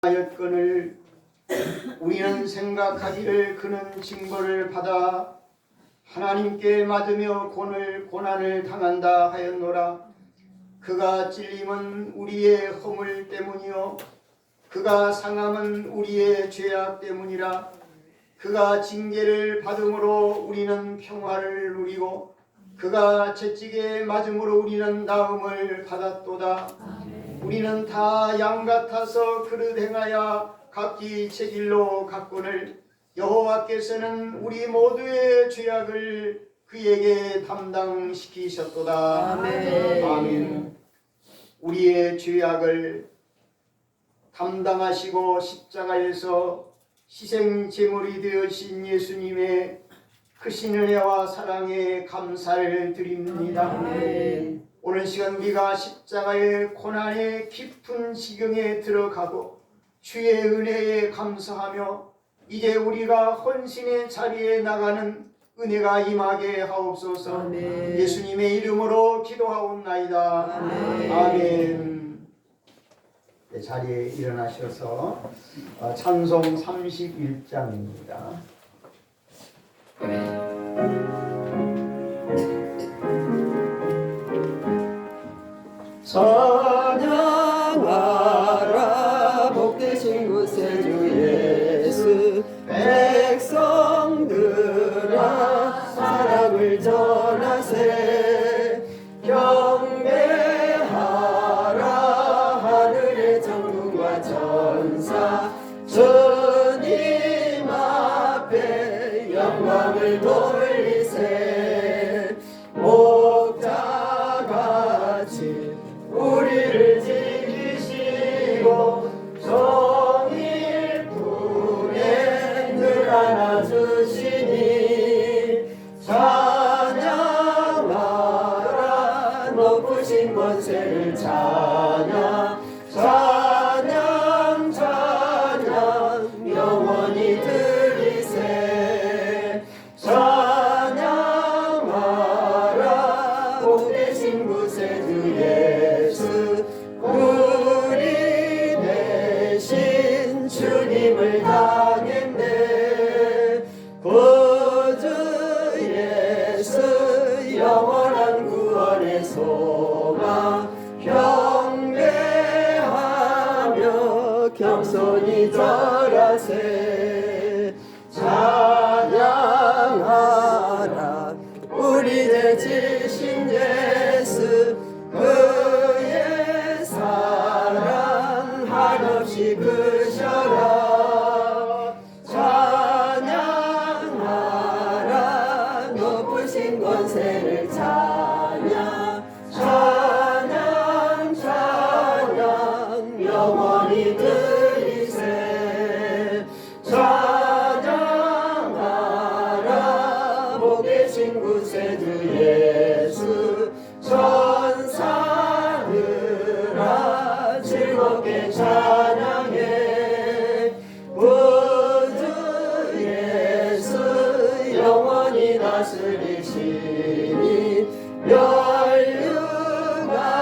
하였거늘 우리는 생각하기를 그는 징벌을 받아 하나님께 맞으며 고난을 당한다 하였노라. 그가 찔림은 우리의 허물 때문이요 그가 상함은 우리의 죄악 때문이라. 그가 징계를 받음으로 우리는 평화를 누리고 그가 채찍에 맞음으로 우리는 나음을 받았도다. 우리는 다 양 같아서 그릇 행하여 각기 제 길로 갔거늘 여호와께서는 우리 모두의 죄악을 그에게 담당시키셨도다. 아멘. 아멘. 우리의 죄악을 담당하시고 십자가에서 희생 제물이 되으신 예수님의 크신 은혜와 사랑에 감사를 드립니다. 아멘. 오늘 시간 우리가 십자가의 고난의 깊은 지경에 들어가고 주의 은혜에 감사하며 이제 우리가 헌신의 자리에 나가는 은혜가 임하게 하옵소서. 아멘. 예수님의 이름으로 기도하옵나이다. 아멘. 아멘. 네, 자리에 일어나셔서 찬송 31장입니다. 찬양하라 복되신 구세주 예수. 백성들아 사랑을 전하세. 경배하라 하늘의 천군과 천사. 주님 앞에 영광을 돌리세. 목자같이 우리를 지키시고 종일 품에 늘 안아주시니. 찬양하라 높으신 권세를 찬양. 찬양 찬양 영원히 드리세. 찬양하라 복되신 구세주 예수. 우리 대신 주님을 당했네. 구주 예수 영원한 구원의 소망. 경배하며 겸손히 절하세. 찬양하라 우리 대 지신 예수. 그의 사랑 한없이 크셔라. 찬양하라 높으신 권세를 찬양. 찬양 찬양 영원히 드리세. 찬양하라 복되신 구세주 예수. 천사들아 즐겁게 찬양해. 구주 예수 영원히 다스리시니.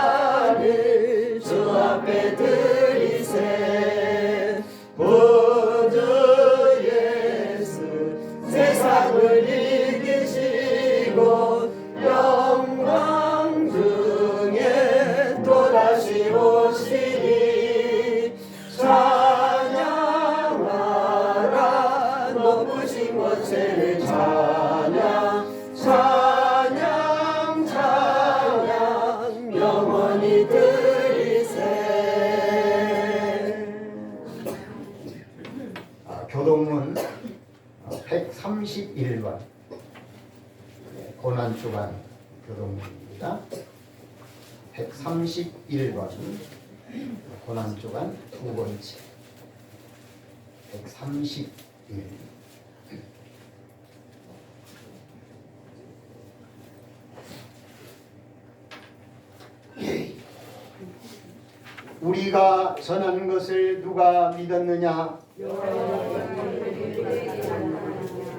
멸류관을 주 앞에 드리세. 구주 예수 세상을 이기시고 영광 중에 또다시 오시니. 찬양하라 높으신 권세를 찬양. 찬양 찬양 영원히 드리세. 교동문 131번 고난주간 교동문입니다. 131번 고난주간 두 번째 131. 우리가 전한 것을 누가 믿었느냐?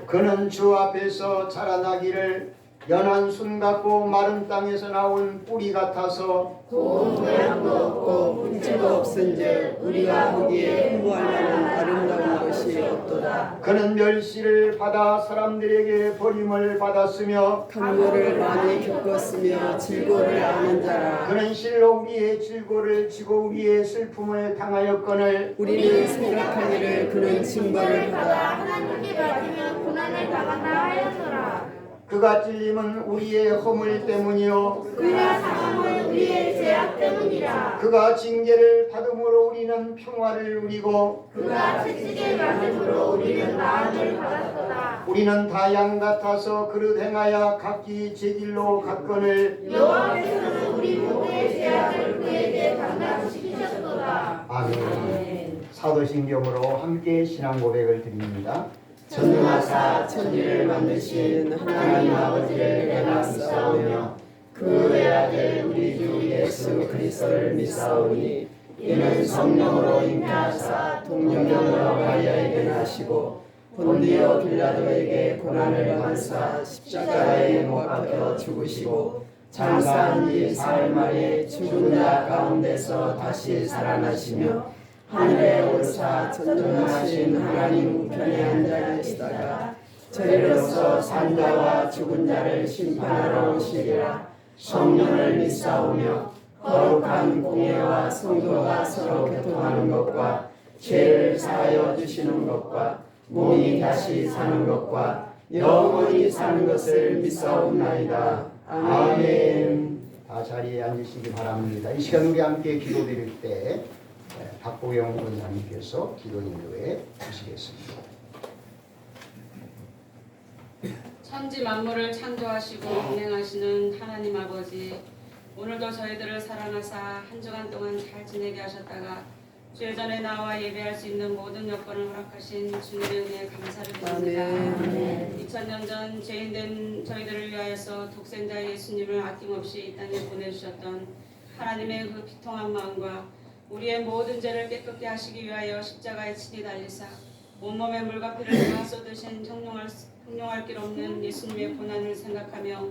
그는 주 앞에서 자라나기를 연한 순 같고 마른 땅에서 나온 뿌리 같아서 고운 모양도 없고 문제도 없은즉 우리가 보기에 흠모할 만한 아름다운 것이 없도다. 그는 멸시를 받아 사람들에게 버림을 받았으며 강요를 많이 겪었으며 질고를 아는 자라. 그는 실로 우리의 질고를 지고 우리의 슬픔을 당하였거늘 우리는 생각하기를 그는 징벌을 받아 하나님께 맞으면 고난을 당한다 하였노라. 그가 찔림은 우리의 허물 때문이요 그가 상함은 우리의 죄악 때문이라. 그가 징계를 받음으로 우리는 평화를 누리고 그가 채찍에 맞음으로 우리는 나음을 받았도다. 우리는 다 양 같아서 그릇 행하여 각기 제 길로 갔거늘 여호와께서는 우리 모두의 죄악을 그에게 담당시키셨도다. 아멘. 사도신경으로 함께 신앙 고백을 드립니다. 전능하사 천지를 만드신 하나님 아버지를 내가 믿사오며 그 외아들 우리 주 예수 그리스도를 믿사오니 이는 성령으로 잉태하사 동정녀로 마리아에게 나시고 본디오 빌라도에게 고난을 받으사 십자가에 못 박혀 죽으시고 장사한 지 사흘 만에 죽은 자 가운데서 다시 살아나시며 하늘에 오르사 전능하신 하나님 우편에 앉아 계시다가 저희로서 산자와 죽은 자를 심판하러 오시리라. 성령을 믿사오며 거룩한 공예와 성도가 서로 교통하는 것과 죄를 사하여 주시는 것과 몸이 다시 사는 것과 영원히 사는 것을 믿사옵나이다. 아멘. 다 자리에 앉으시기 바랍니다. 이 시간 우리 함께 기도드릴 때 박보영 원장님께서 기도 인도해 주시겠습니다. 천지 만물을 창조하시고 운행하시는 하나님 아버지, 오늘도 저희들을 사랑하사 한 주간 동안 잘 지내게 하셨다가 주의 전에 나와 예배할 수 있는 모든 여건을 허락하신 주님의 은혜에 감사를 드립니다. 2000년 전 죄인된 저희들을 위하여서 독생자 예수님을 아낌없이 이 땅에 보내주셨던 하나님의 그 비통한 마음과 우리의 모든 죄를 깨끗게 하시기 위하여 십자가에 친히 달리사 온몸에 물과 피를 다 쏟으신 형용할 길 없는 예수님의 고난을 생각하며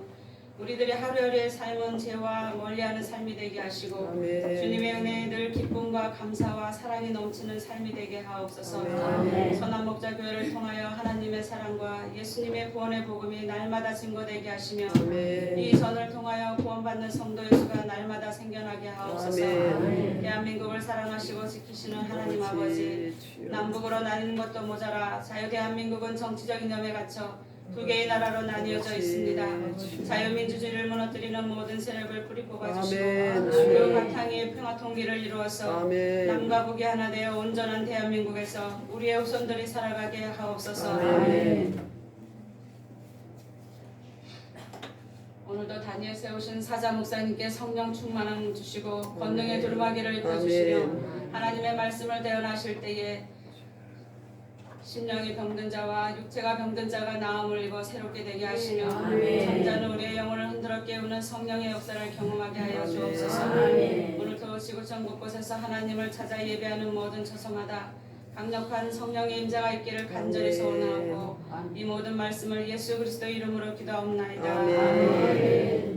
우리들의 하루하루의 삶은 죄와 멀리하는 삶이 되게 하시고 아멘. 주님의 은혜에 늘 기쁨과 감사와 사랑이 넘치는 삶이 되게 하옵소서. 아멘. 선한목자교회를 통하여 하나님의 사랑과 예수님의 구원의 복음이 날마다 증거되게 하시며 아멘. 이 선을 통하여 구원받는 성도의 수가 날마다 생겨나게 하옵소서. 아멘. 대한민국을 사랑하시고 지키시는 하나님 아버지, 남북으로 나뉘는 것도 모자라 자유 대한민국은 정치적 이념에 갇혀 두 개의 나라로 나뉘어져 있습니다. 자유민주주의를 무너뜨리는 모든 세력을 뿌리 뽑아주시고 아멘. 그 바탕에 평화 통일을 이루어서 아멘. 남과 북이 하나 되어 온전한 대한민국에서 우리의 후손들이 살아가게 하옵소서. 아멘. 오늘도 다니엘 세우신 사자 목사님께 성령 충만함 주시고 권능의 두루마기를 입혀주시며 하나님의 말씀을 대언하실 때에 심령이 병든 자와 육체가 병든 자가 나음을 입어 새롭게 되게 하시며 잠자는 우리의 영혼을 흔들어 깨우는 성령의 역사를 경험하게 하여 주옵소서. 오늘도 지구촌 곳곳에서 하나님을 찾아 예배하는 모든 처소마다 강력한 성령의 임재가 있기를 간절히 소원하고 이 모든 말씀을 예수 그리스도 이름으로 기도하옵나이다. 아멘.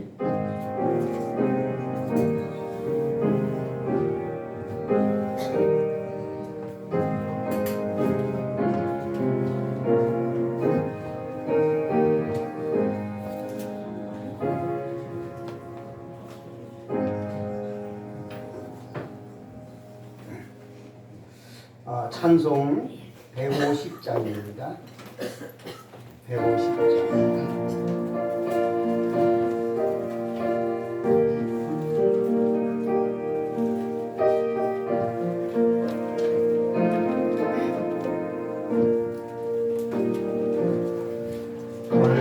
찬송 150장입니다. 150장.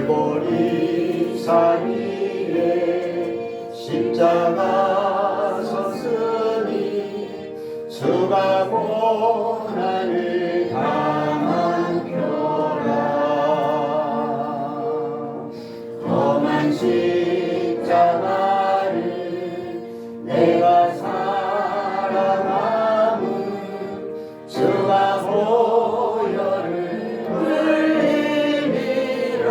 골고리 사이에 십자가 섰으니 주가 고난을 당한 표라. 험한 십자가를 내가 사랑함은 주가 보혈을 흘림이라.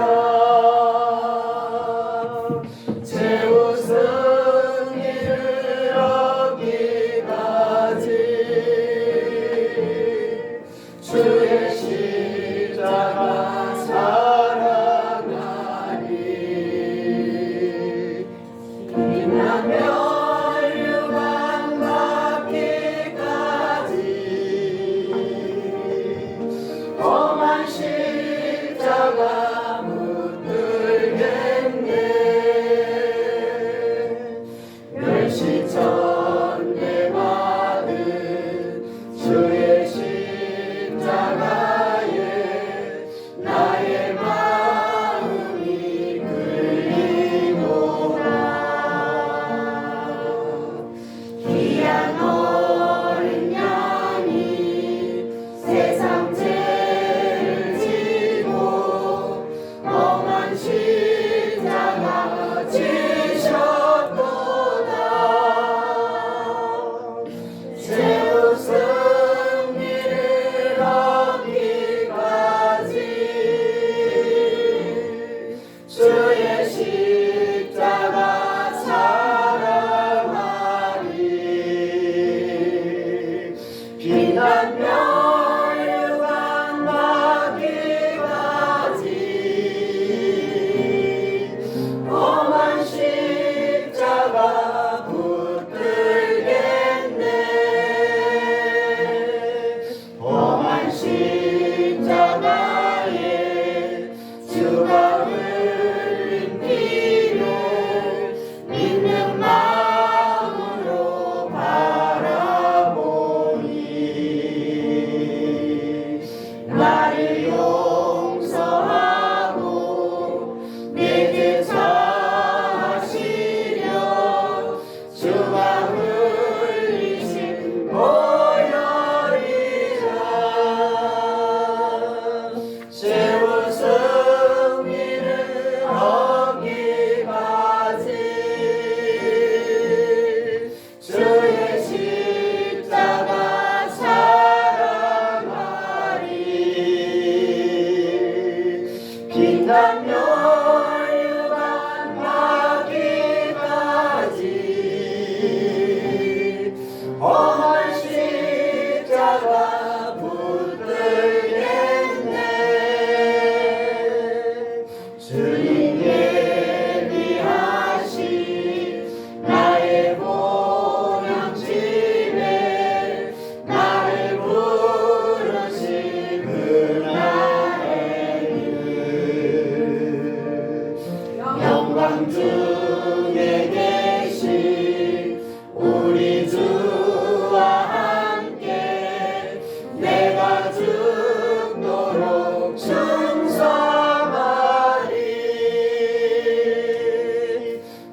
죽도록 충성하리.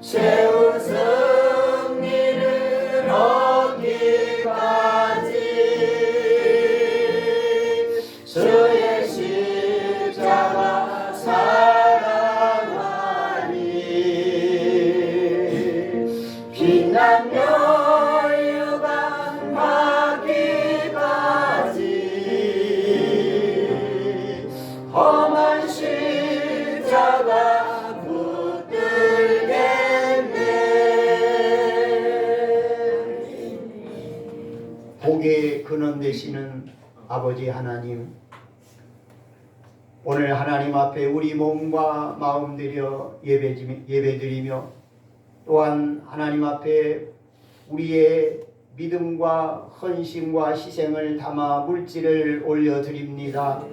최후 승리를 얻기까지 주의 십자가 사랑하리. 빛난 멸류관 받기까지 험한 십자가 붙들겠네. 복의 근원 되시는 아버지 하나님, 오늘 하나님 앞에 우리 몸과 마음 들여 예배드리며 또한 하나님 앞에 우리의 믿음과 헌신과 희생을 담아 물질을 올려드립니다.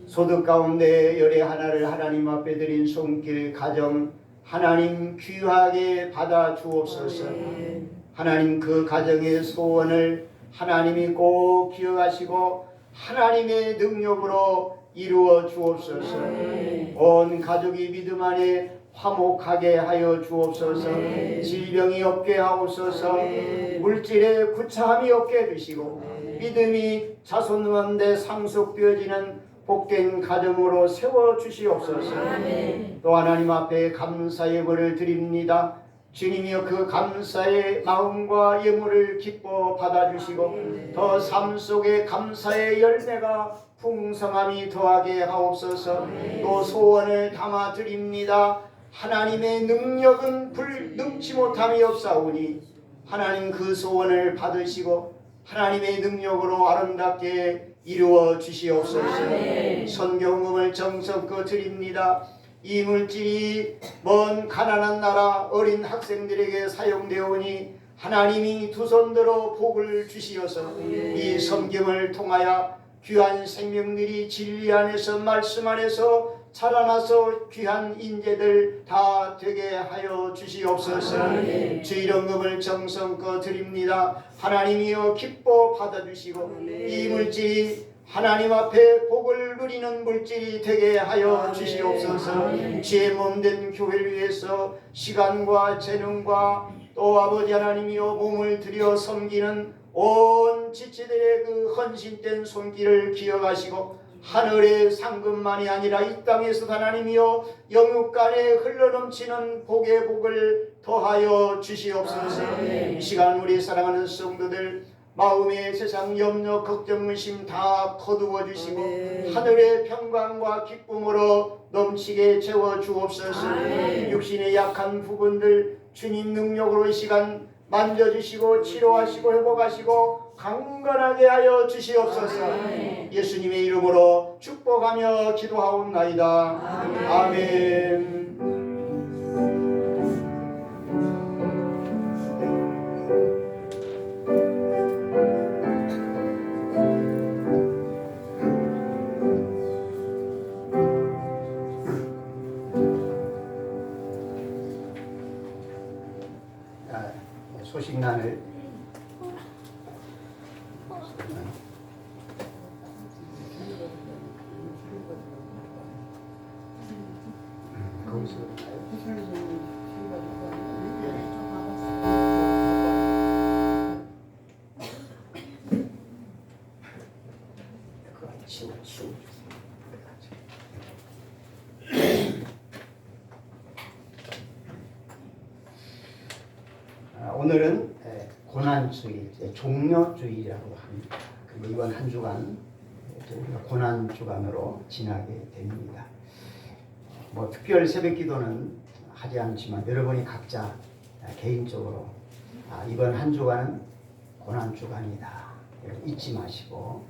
소득 가운데 열의 하나를 하나님 앞에 드린 손길 가정 하나님 귀하게 받아 주옵소서. 하나님 그 가정의 소원을 하나님이 꼭 기억하시고 하나님의 능력으로 이루어 주옵소서. 온 가족이 믿음 안에 화목하게 하여 주옵소서. 질병이 없게 하옵소서. 물질에 구차함이 없게 해주시고 믿음이 자손만대 상속되어지는 복된 가정으로 세워주시옵소서. 또 하나님 앞에 감사의 예물을 드립니다. 주님이여 그 감사의 마음과 예물을 기뻐 받아주시고 더 삶 속에 감사의 열매가 풍성함이 더하게 하옵소서. 또 소원을 담아 드립니다. 하나님의 능력은 능치 못함이 없사오니 하나님 그 소원을 받으시고 하나님의 능력으로 아름답게 이루어 주시옵소서. 선경금을 정성껏 드립니다. 이 물질이 먼 가난한 나라 어린 학생들에게 사용되오니 하나님이 두 손들어 복을 주시어서 이 섬김을 통하여 귀한 생명들이 진리 안에서 말씀 안에서 자라나서 귀한 인재들 다 되게 하여 주시옵소서. 주일원금을 정성껏 드립니다. 하나님이여 기뻐 받아주시고 이 물질이 하나님 앞에 복을 누리는 물질이 되게 하여 주시옵소서. 주의 몸된 교회를 위해서 시간과 재능과 또 아버지 하나님이여 몸을 들여 섬기는 온 지체들의 그 헌신된 손길을 기억하시고 하늘의 상급만이 아니라 이 땅에서 하나님이여 영육간에 흘러넘치는 복의 복을 더하여 주시옵소서. 이 시간 우리 사랑하는 성도들 마음의 세상 염려 걱정 의심 다 거두어 주시고 하늘의 평강과 기쁨으로 넘치게 채워 주옵소서. 육신의 약한 부분들 주님 능력으로 이 시간 만져주시고 치료하시고 회복하시고 강건하게 하여 주시옵소서. 예수님의 이름으로 축복하며 기도하옵나이다. 아멘. 소식란을 거기서 오늘은 고난주일, 종료주일이라고 합니다. 그리고 이번 한 주간 우리가 고난주간으로 지나게 됩니다. 뭐 특별 새벽기도는 하지 않지만 여러분이 각자 개인적으로 이번 한 주간은 고난주간이다 잊지 마시고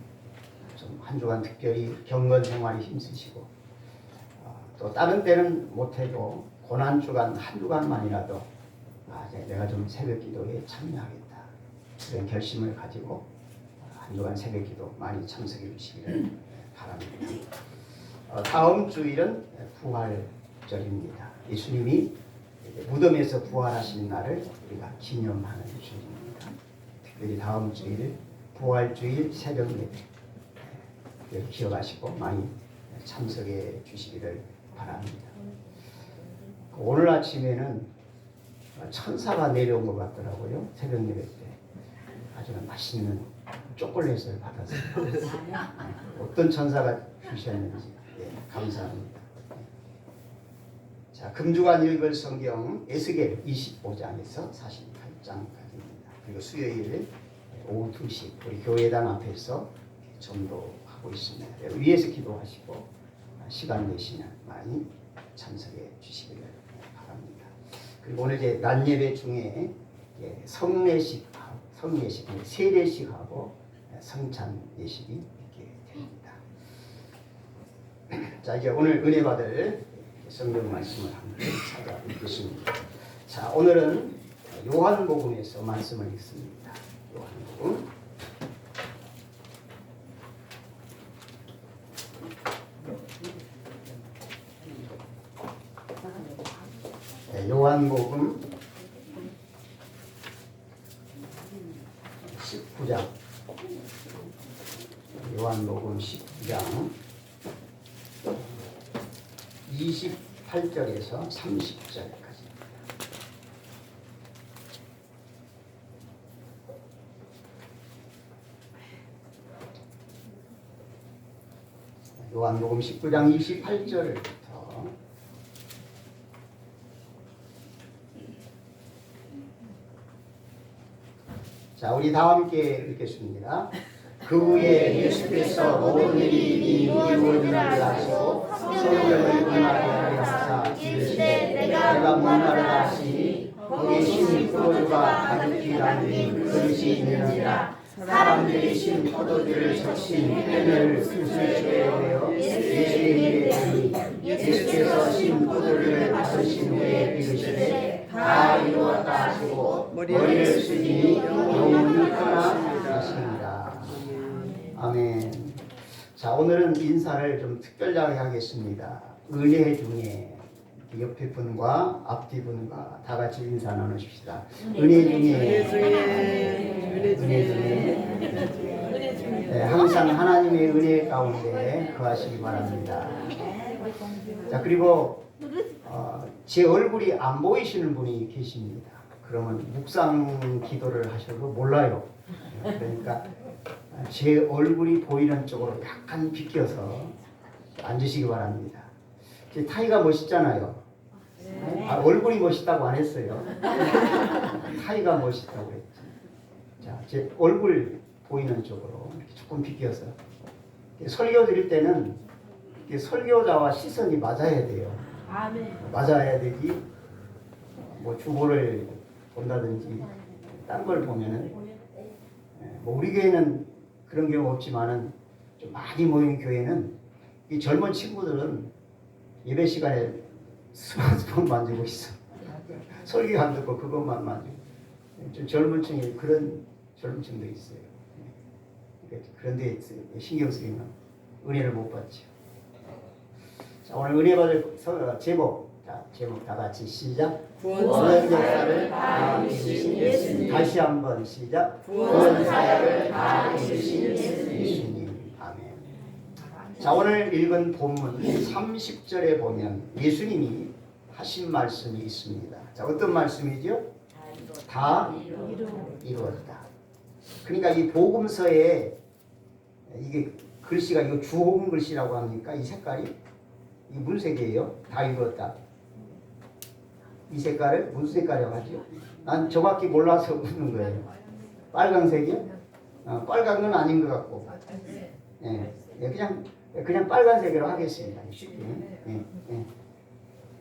좀 한 주간 특별히 경건 생활이 힘쓰시고 또 다른 때는 못해도 고난주간 한 주간만이라도 내가 좀 새벽기도에 참여하겠다 그런 결심을 가지고 한 주간 새벽기도 많이 참석해 주시기를 바랍니다. 다음 주일은 부활절입니다. 예수님이 무덤에서 부활하신 날을 우리가 기념하는 주일입니다. 특별히 다음 주일 부활주일 새벽 예배 기억하시고 많이 참석해 주시기를 바랍니다. 오늘 아침에는 천사가 내려온 것 같더라고요. 새벽 예배 때 아주 맛있는 초콜릿을 받았어요. 어떤 천사가 주셨는지 감사합니다. 자, 금주간 읽을 성경 에스겔 25장에서 48장까지입니다. 그리고 수요일 오후 2시 우리 교회당 앞에서 전도하고 있습니다. 위에서 기도하시고 시간 되시면 많이 참석해 주시기를 바랍니다. 그리고 오늘 이제 낮 예배 중에 성례식, 세례식하고 성찬 예식이 있게 됩니다. 자, 이제 오늘 은혜 받을 성경 말씀을 한번 찾아 읽겠습니다. 자, 오늘은 요한복음에서 말씀을 읽습니다. 요한복음 요한복음 19장 요한복음 19장 28절에서 30절까지 요한복음 19장 28절부터 자, 우리 다 함께 읽겠습니다. 그 후에 예수께서 모든 일이 이루어지는 줄 아시고 성령을 임하게 하사 이르시되 내가 문화를 하시니 거기 신 포도주가 가득히 담긴 그릇이 있느니라. 사람들이 신 포도주를 적신 펜을 그릇에 내어 예수에게 대니 예수께서 신 포도주를 받으신 후에 이르시되 다 이루었다 하시고 머리를 숙이니 영혼이 떠나가십니다. 아멘. 자, 오늘은 인사를 좀 특별하게 하겠습니다. 은혜 중에 옆에 분과 앞뒤 분과 다 같이 인사 나누십시다. 은혜 중에 네, 항상 하나님의 은혜 가운데 거하시기 바랍니다. 자, 그리고 제 얼굴이 안 보이시는 분이 계십니다. 그러면 묵상 기도를 하셔도 몰라요. 그러니까 제 얼굴이 보이는 쪽으로 약간 비껴서 앉으시기 바랍니다. 제 타이가 멋있잖아요. 얼굴이 멋있다고 안 했어요. 타이가 멋있다고 했죠. 자, 제 얼굴 보이는 쪽으로 이렇게 조금 비껴서 설교 드릴 때는 설교자와 시선이 맞아야 돼요. 맞아야 되지. 뭐 주보를 본다든지 딴 걸 보면은 뭐 우리 교회는 그런 경우 없지만은 좀 많이 모인 교회는 이 젊은 친구들은 예배 시간에 스마트폰 만지고 있어. 설교 안 듣고 그것만 만지고. 좀 젊은 층이 그런 젊은 층도 있어요. 그런데 신경 쓰이면 은혜를 못 받죠. 자, 오늘 은혜 받을 제목. 자, 제목 다 같이 시작. 구원 역사를 다 이루신 예수님. 다시 한번 시작. 구원 사역을 다 이루신 예수님. 아멘. 자, 오늘 읽은 본문 30절에 보면 예수님이 하신 말씀이 있습니다. 자, 어떤 말씀이죠? 다 이루었다. 그러니까 이 복음서에 이게 글씨가 이거 주홍 글씨라고 합니까? 이 색깔이 이 무슨 색이에요? 다 이루었다. 이 색깔을 무슨 색깔이라고 하죠? 난 정확히 몰라서 묻는 거예요. 빨간색이요? 빨간 건 아닌 것 같고, 그냥 빨간색으로 하겠습니다.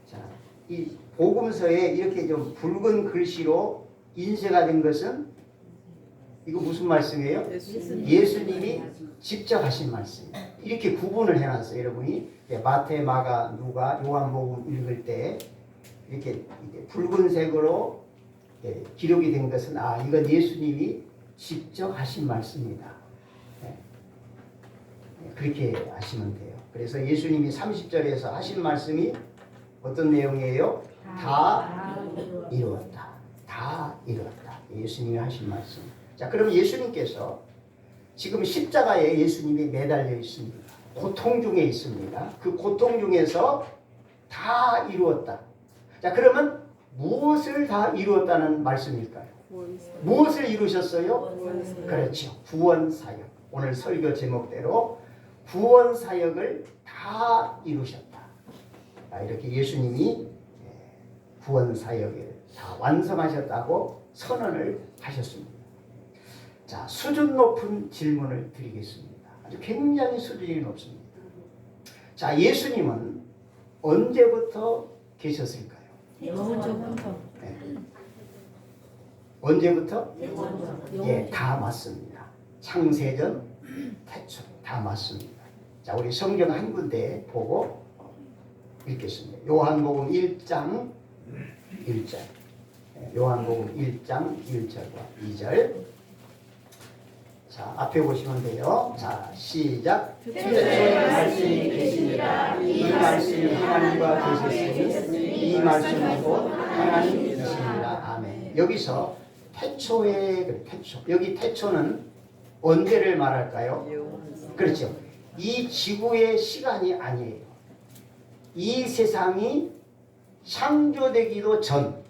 자, 이 복음서에 이렇게 좀 붉은 글씨로 인쇄가 된 것은 이거 무슨 말씀이에요? 예수님이 직접 하신 말씀이에요. 이렇게 구분을 해놨어요. 여러분이 마태, 마가, 누가, 요한복음 읽을 때 이렇게 붉은색으로 기록이 된 것은 이건 예수님이 직접 하신 말씀이다. 그렇게 하시면 돼요. 그래서 예수님이 30절에서 하신 말씀이 어떤 내용이에요? 다 이루었다. 다 이루었다. 예수님이 하신 말씀. 자, 그럼 예수님께서 지금 십자가에 예수님이 매달려 있습니다. 고통 중에 있습니다. 그 고통 중에서 다 이루었다. 자, 그러면 무엇을 다 이루었다는 말씀일까요? 무엇을 이루셨어요? 그렇죠. 구원 사역. 오늘 설교 제목대로 구원 사역을 다 이루셨다. 자, 이렇게 예수님이 구원 사역을 다 완성하셨다고 선언을 하셨습니다. 자, 수준 높은 질문을 드리겠습니다. 아주 굉장히 수준이 높습니다. 자, 예수님은 언제부터 계셨을까요? 네. 언제부터? 예, 다 맞습니다. 창세전, 태초 다 맞습니다. 자, 우리 성경 한 군데 보고 읽겠습니다. 요한복음 1장 1절. 요한복음 1장 1절과 2절. 자, 앞에 보시면 돼요. 자, 시작. 태초에 말씀이 계시니라. 이 말씀이 하나님과 계셨으니 이 말씀은 곧 하나님이시니라. 아멘. 여기서 태초에 태초. 여기 태초는 언제를 말할까요? 그렇죠. 이 지구의 시간이 아니에요. 이 세상이 창조되기도 전,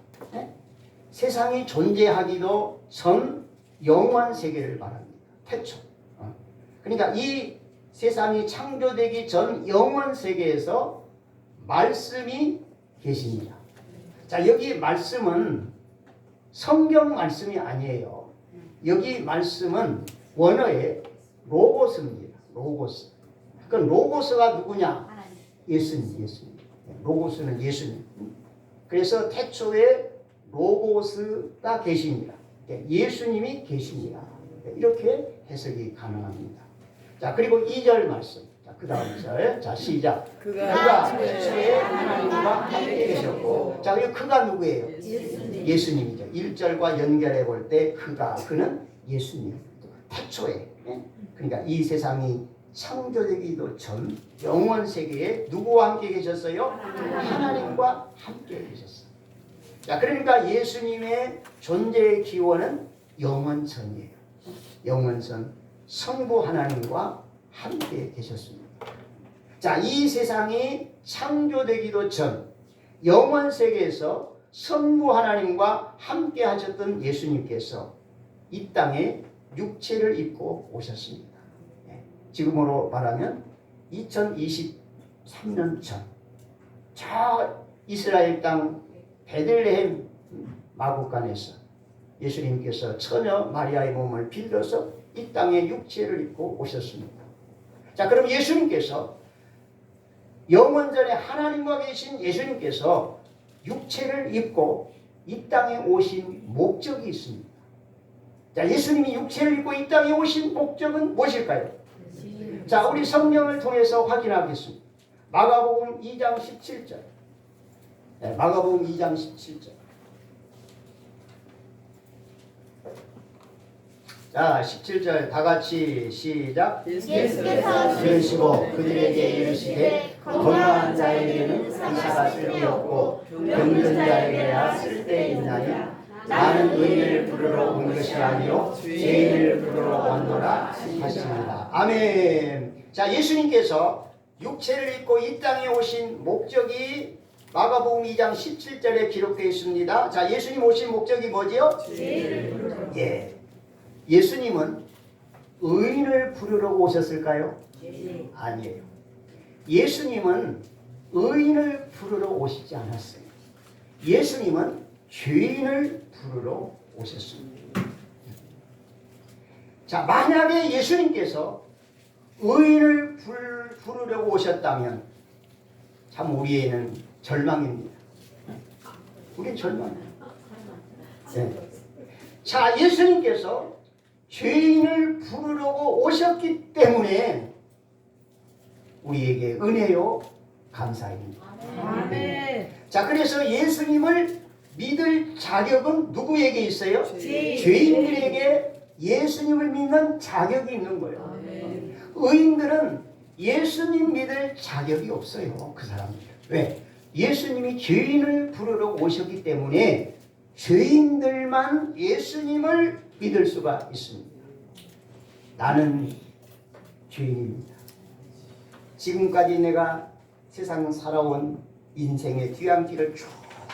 세상이 존재하기도 전 영원 세계를 말합니다. 태초. 그러니까 이 세상이 창조되기 전 영원 세계에서 말씀이 계십니다. 자, 여기 말씀은 성경 말씀이 아니에요. 여기 말씀은 원어의 로고스입니다. 로고스. 그 로고스가 누구냐? 예수님. 로고스는 예수님. 그래서 태초에 로고스가 계십니다. 예수님이 계십니다. 이렇게 해석이 가능합니다. 자, 그리고 2절 말씀. 자, 그 다음 절. 자, 시작. 그가 태초에 하나님과 함께 계셨고. 자, 그리고 그가 누구예요? 예수님이죠. 1절과 연결해 볼 때 그는 예수님. 태초에. 그러니까 이 세상이 창조되기도 전 영원 세계에 누구와 함께 계셨어요? 하나님과 함께 계셨어요. 자, 그러니까 예수님의 존재의 기원은 영원전이에요. 영원전 성부 하나님과 함께 계셨습니다. 자, 이 세상이 창조되기도 전 영원 세계에서 성부 하나님과 함께 하셨던 예수님께서 이 땅에 육체를 입고 오셨습니다. 지금으로 말하면 2023년 전, 저 이스라엘 땅 베들레헴 마구간에서 예수님께서 처녀 마리아의 몸을 빌려서 이 땅에 육체를 입고 오셨습니다. 자, 그럼 예수님께서 영원전에 하나님과 계신 예수님께서 육체를 입고 이 땅에 오신 목적이 있습니다. 자, 예수님이 육체를 입고 이 땅에 오신 목적은 무엇일까요? 자, 우리 성경을 통해서 확인하겠습니다. 마가복음 2장 17절. 마가복음 2장 17절. 자, 17절 다 같이 시작. 예수께서 이르시고 그들에게 이르시되 건강한 자에게는 의사가 쓸데없고 병든 자에게야 쓸데있나니 나는 의인을 부르러 온 것이 아니요 죄인을 부르러 왔노라 하십니다. 아멘. 자, 예수님께서 육체를 입고 이 땅에 오신 목적이 마가복음 2장 17절에 기록되어 있습니다. 자, 예수님 오신 목적이 뭐지요? 예. 예수님은 의인을 부르러 오셨을까요? 아니에요. 예수님은 의인을 부르러 오시지 않았어요. 예수님은 죄인을 부르러 오셨습니다. 자, 만약에 예수님께서 의인을 부르려고 오셨다면 참 우리에는 절망입니다. 우리는 절망입니다. 네. 자, 예수님께서 죄인을 부르려고 오셨기 때문에 우리에게 은혜요 감사입니다. 아멘. 자, 그래서 예수님을 믿을 자격은 누구에게 있어요? 죄인들에게 예수님을 믿는 자격이 있는 거예요. 의인들은 예수님 믿을 자격이 없어요. 그 사람들. 왜? 예수님이 죄인을 부르러 오셨기 때문에 죄인들만 예수님을 믿을 수가 있습니다. 나는 죄인입니다. 지금까지 내가 세상 살아온 인생의 뒤안길을 쭉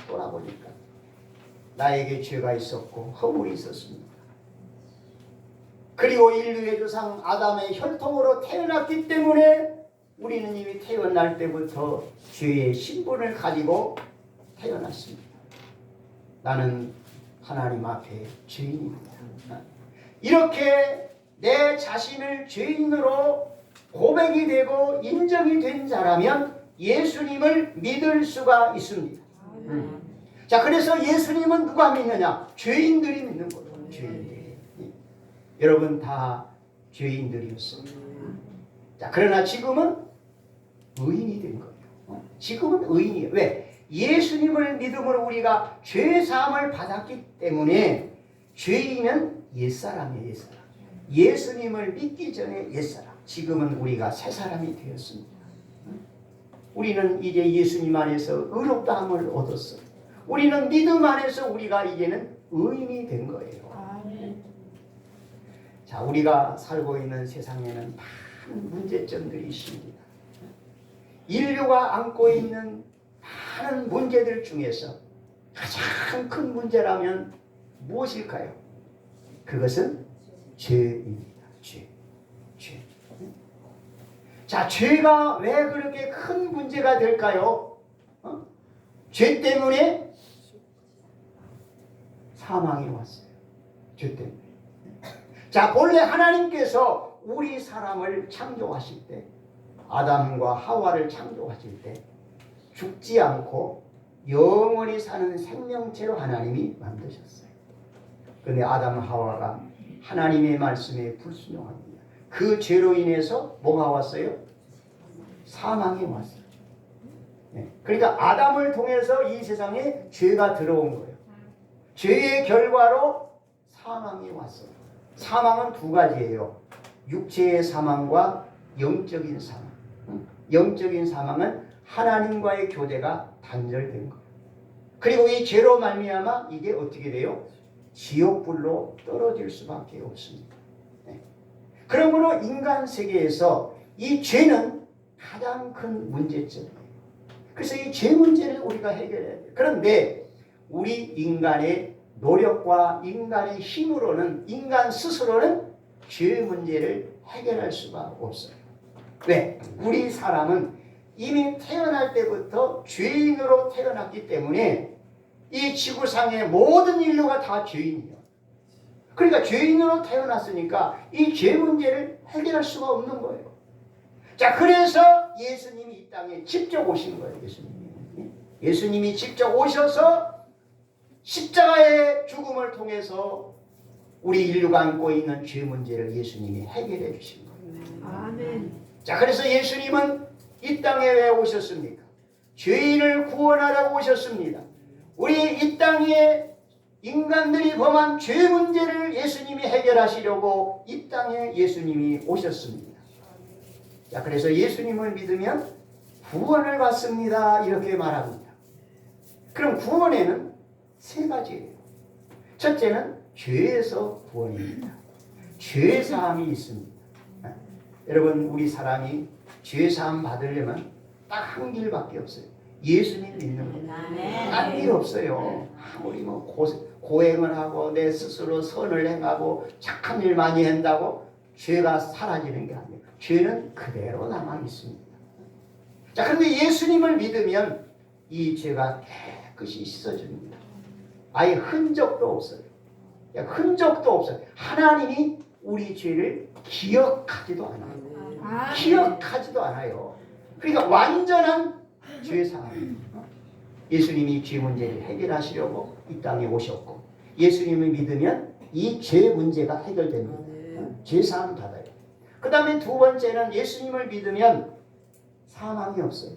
돌아보니까 나에게 죄가 있었고 허물이 있었습니다. 그리고 인류의 조상 아담의 혈통으로 태어났기 때문에 우리는 이미 태어날 때부터 죄의 신분을 가지고 태어났습니다. 나는 하나님 앞에 죄인입니다. 이렇게 내 자신을 죄인으로 고백이 되고 인정이 된 자라면 예수님을 믿을 수가 있습니다. 자, 그래서 예수님은 누가 믿느냐? 죄인들이 믿는 거죠. 죄인들이. 여러분 다 죄인들이었습니다. 자, 그러나 지금은 의인이 된 거예요. 지금은 의인이에요. 왜? 예수님을 믿음으로 우리가 죄사함을 받았기 때문에 죄인은 옛사람이에요. 옛사람. 예수님을 믿기 전에 옛사람. 지금은 우리가 새사람이 되었습니다. 우리는 이제 예수님 안에서 의롭다함을 얻었어요. 우리는 믿음 안에서 우리가 이제는 의인이 된 거예요. 자, 우리가 살고 있는 세상에는 많은 문제점들이 있습니다. 인류가 안고 있는 많은 문제들 중에서 가장 큰 문제라면 무엇일까요? 그것은 죄입니다. 죄. 자, 죄가 왜 그렇게 큰 문제가 될까요? 죄 때문에 사망이 왔어요. 죄 때문에. 자, 본래 하나님께서 우리 사람을 창조하실 때, 아담과 하와를 창조하실 때 죽지 않고 영원히 사는 생명체로 하나님이 만드셨어요. 그런데 아담 하와가 하나님의 말씀에 불순종합니다. 그 죄로 인해서 뭐가 왔어요? 사망이 왔어요. 그러니까 아담을 통해서 이 세상에 죄가 들어온 거예요. 죄의 결과로 사망이 왔어요. 사망은 두 가지예요. 육체의 사망과 영적인 사망. 영적인 사망은 하나님과의 교제가 단절된 거예요. 그리고 이 죄로 말미암아 이게 어떻게 돼요? 지옥불로 떨어질 수밖에 없습니다. 그러므로 인간 세계에서 이 죄는 가장 큰 문제점이에요. 그래서 이 죄 문제를 우리가 해결해야 돼요. 그런데 우리 인간의 노력과 인간의 힘으로는, 인간 스스로는 죄 문제를 해결할 수가 없어요. 왜? 우리 사람은 이미 태어날 때부터 죄인으로 태어났기 때문에 이 지구상의 모든 인류가 다 죄인이에요. 그러니까 죄인으로 태어났으니까 이 죄 문제를 해결할 수가 없는 거예요. 자, 그래서 예수님이 이 땅에 직접 오신 거예요. 예수님이 직접 오셔서 십자가의 죽음을 통해서 우리 인류가 안고 있는 죄 문제를 예수님이 해결해 주신 거예요. 아멘. 자, 그래서 예수님은 이 땅에 왜 오셨습니까? 죄인을 구원하라고 오셨습니다. 우리 이 땅에 인간들이 범한 죄 문제를 예수님이 해결하시려고 이 땅에 예수님이 오셨습니다. 자, 그래서 예수님을 믿으면 구원을 받습니다. 이렇게 말합니다. 그럼 구원에는 세 가지예요. 첫째는 죄에서 구원입니다. 죄 사함이 있습니다. 여러분, 우리 사람이 죄 사함 받으려면 딱 한 길밖에 없어요. 예수님 믿는 거예요. 딴 길 없어요. 아무리 뭐 고행을 하고 내 스스로 선을 행하고 착한 일 많이 한다고 죄가 사라지는 게 아니에요. 죄는 그대로 남아 있습니다. 자, 그런데 예수님을 믿으면 이 죄가 깨끗이 씻어집니다. 아예 흔적도 없어요. 흔적도 없어요. 하나님이 우리 죄를 기억하지도 않아요. 기억하지도 않아요. 그러니까 완전한 죄 사함이에요. 예수님이 죄 문제를 해결하시려고 이 땅에 오셨고, 예수님을 믿으면 이 죄 문제가 해결됩니다. 죄 사함 받아요. 그 다음에 두 번째는 예수님을 믿으면 사망이 없어요.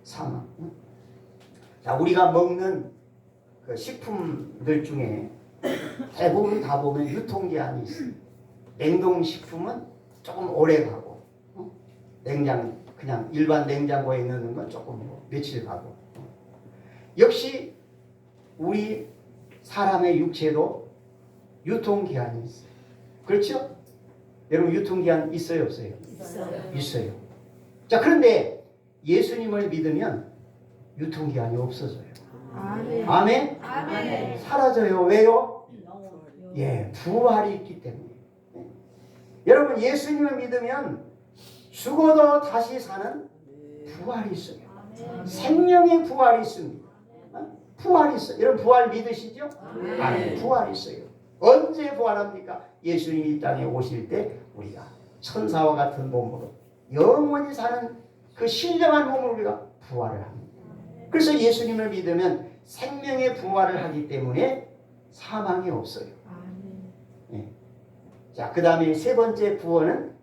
사망. 자, 우리가 먹는 그 식품들 중에 대부분 다 보면 유통기한이 있어요. 냉동식품은 조금 오래 가고, 그냥 일반 냉장고에 넣는 건 조금 며칠 가고. 역시 우리 사람의 육체도 유통기한이 있어요. 그렇죠? 여러분 유통기한 있어요 없어요? 있어요. 있어요. 자 그런데 예수님을 믿으면 유통기한이 없어져요. 아멘. 아멘? 아멘. 사라져요. 왜요? 예, 부활이 있기 때문에. 여러분 예수님을 믿으면 죽어도 다시 사는 부활이 있어요. 생명의 부활이 있습니다. 부활이 있어요. 여러분 부활 믿으시죠? 아멘. 부활이 있어요. 언제 부활합니까? 예수님이 이 땅에 오실 때 우리가 천사와 같은 몸으로 영원히 사는 그 신령한 몸으로 우리가 부활을 합니다. 그래서 예수님을 믿으면 생명의 부활을 하기 때문에 사망이 없어요. 예. 자, 그 다음에 세 번째 구원은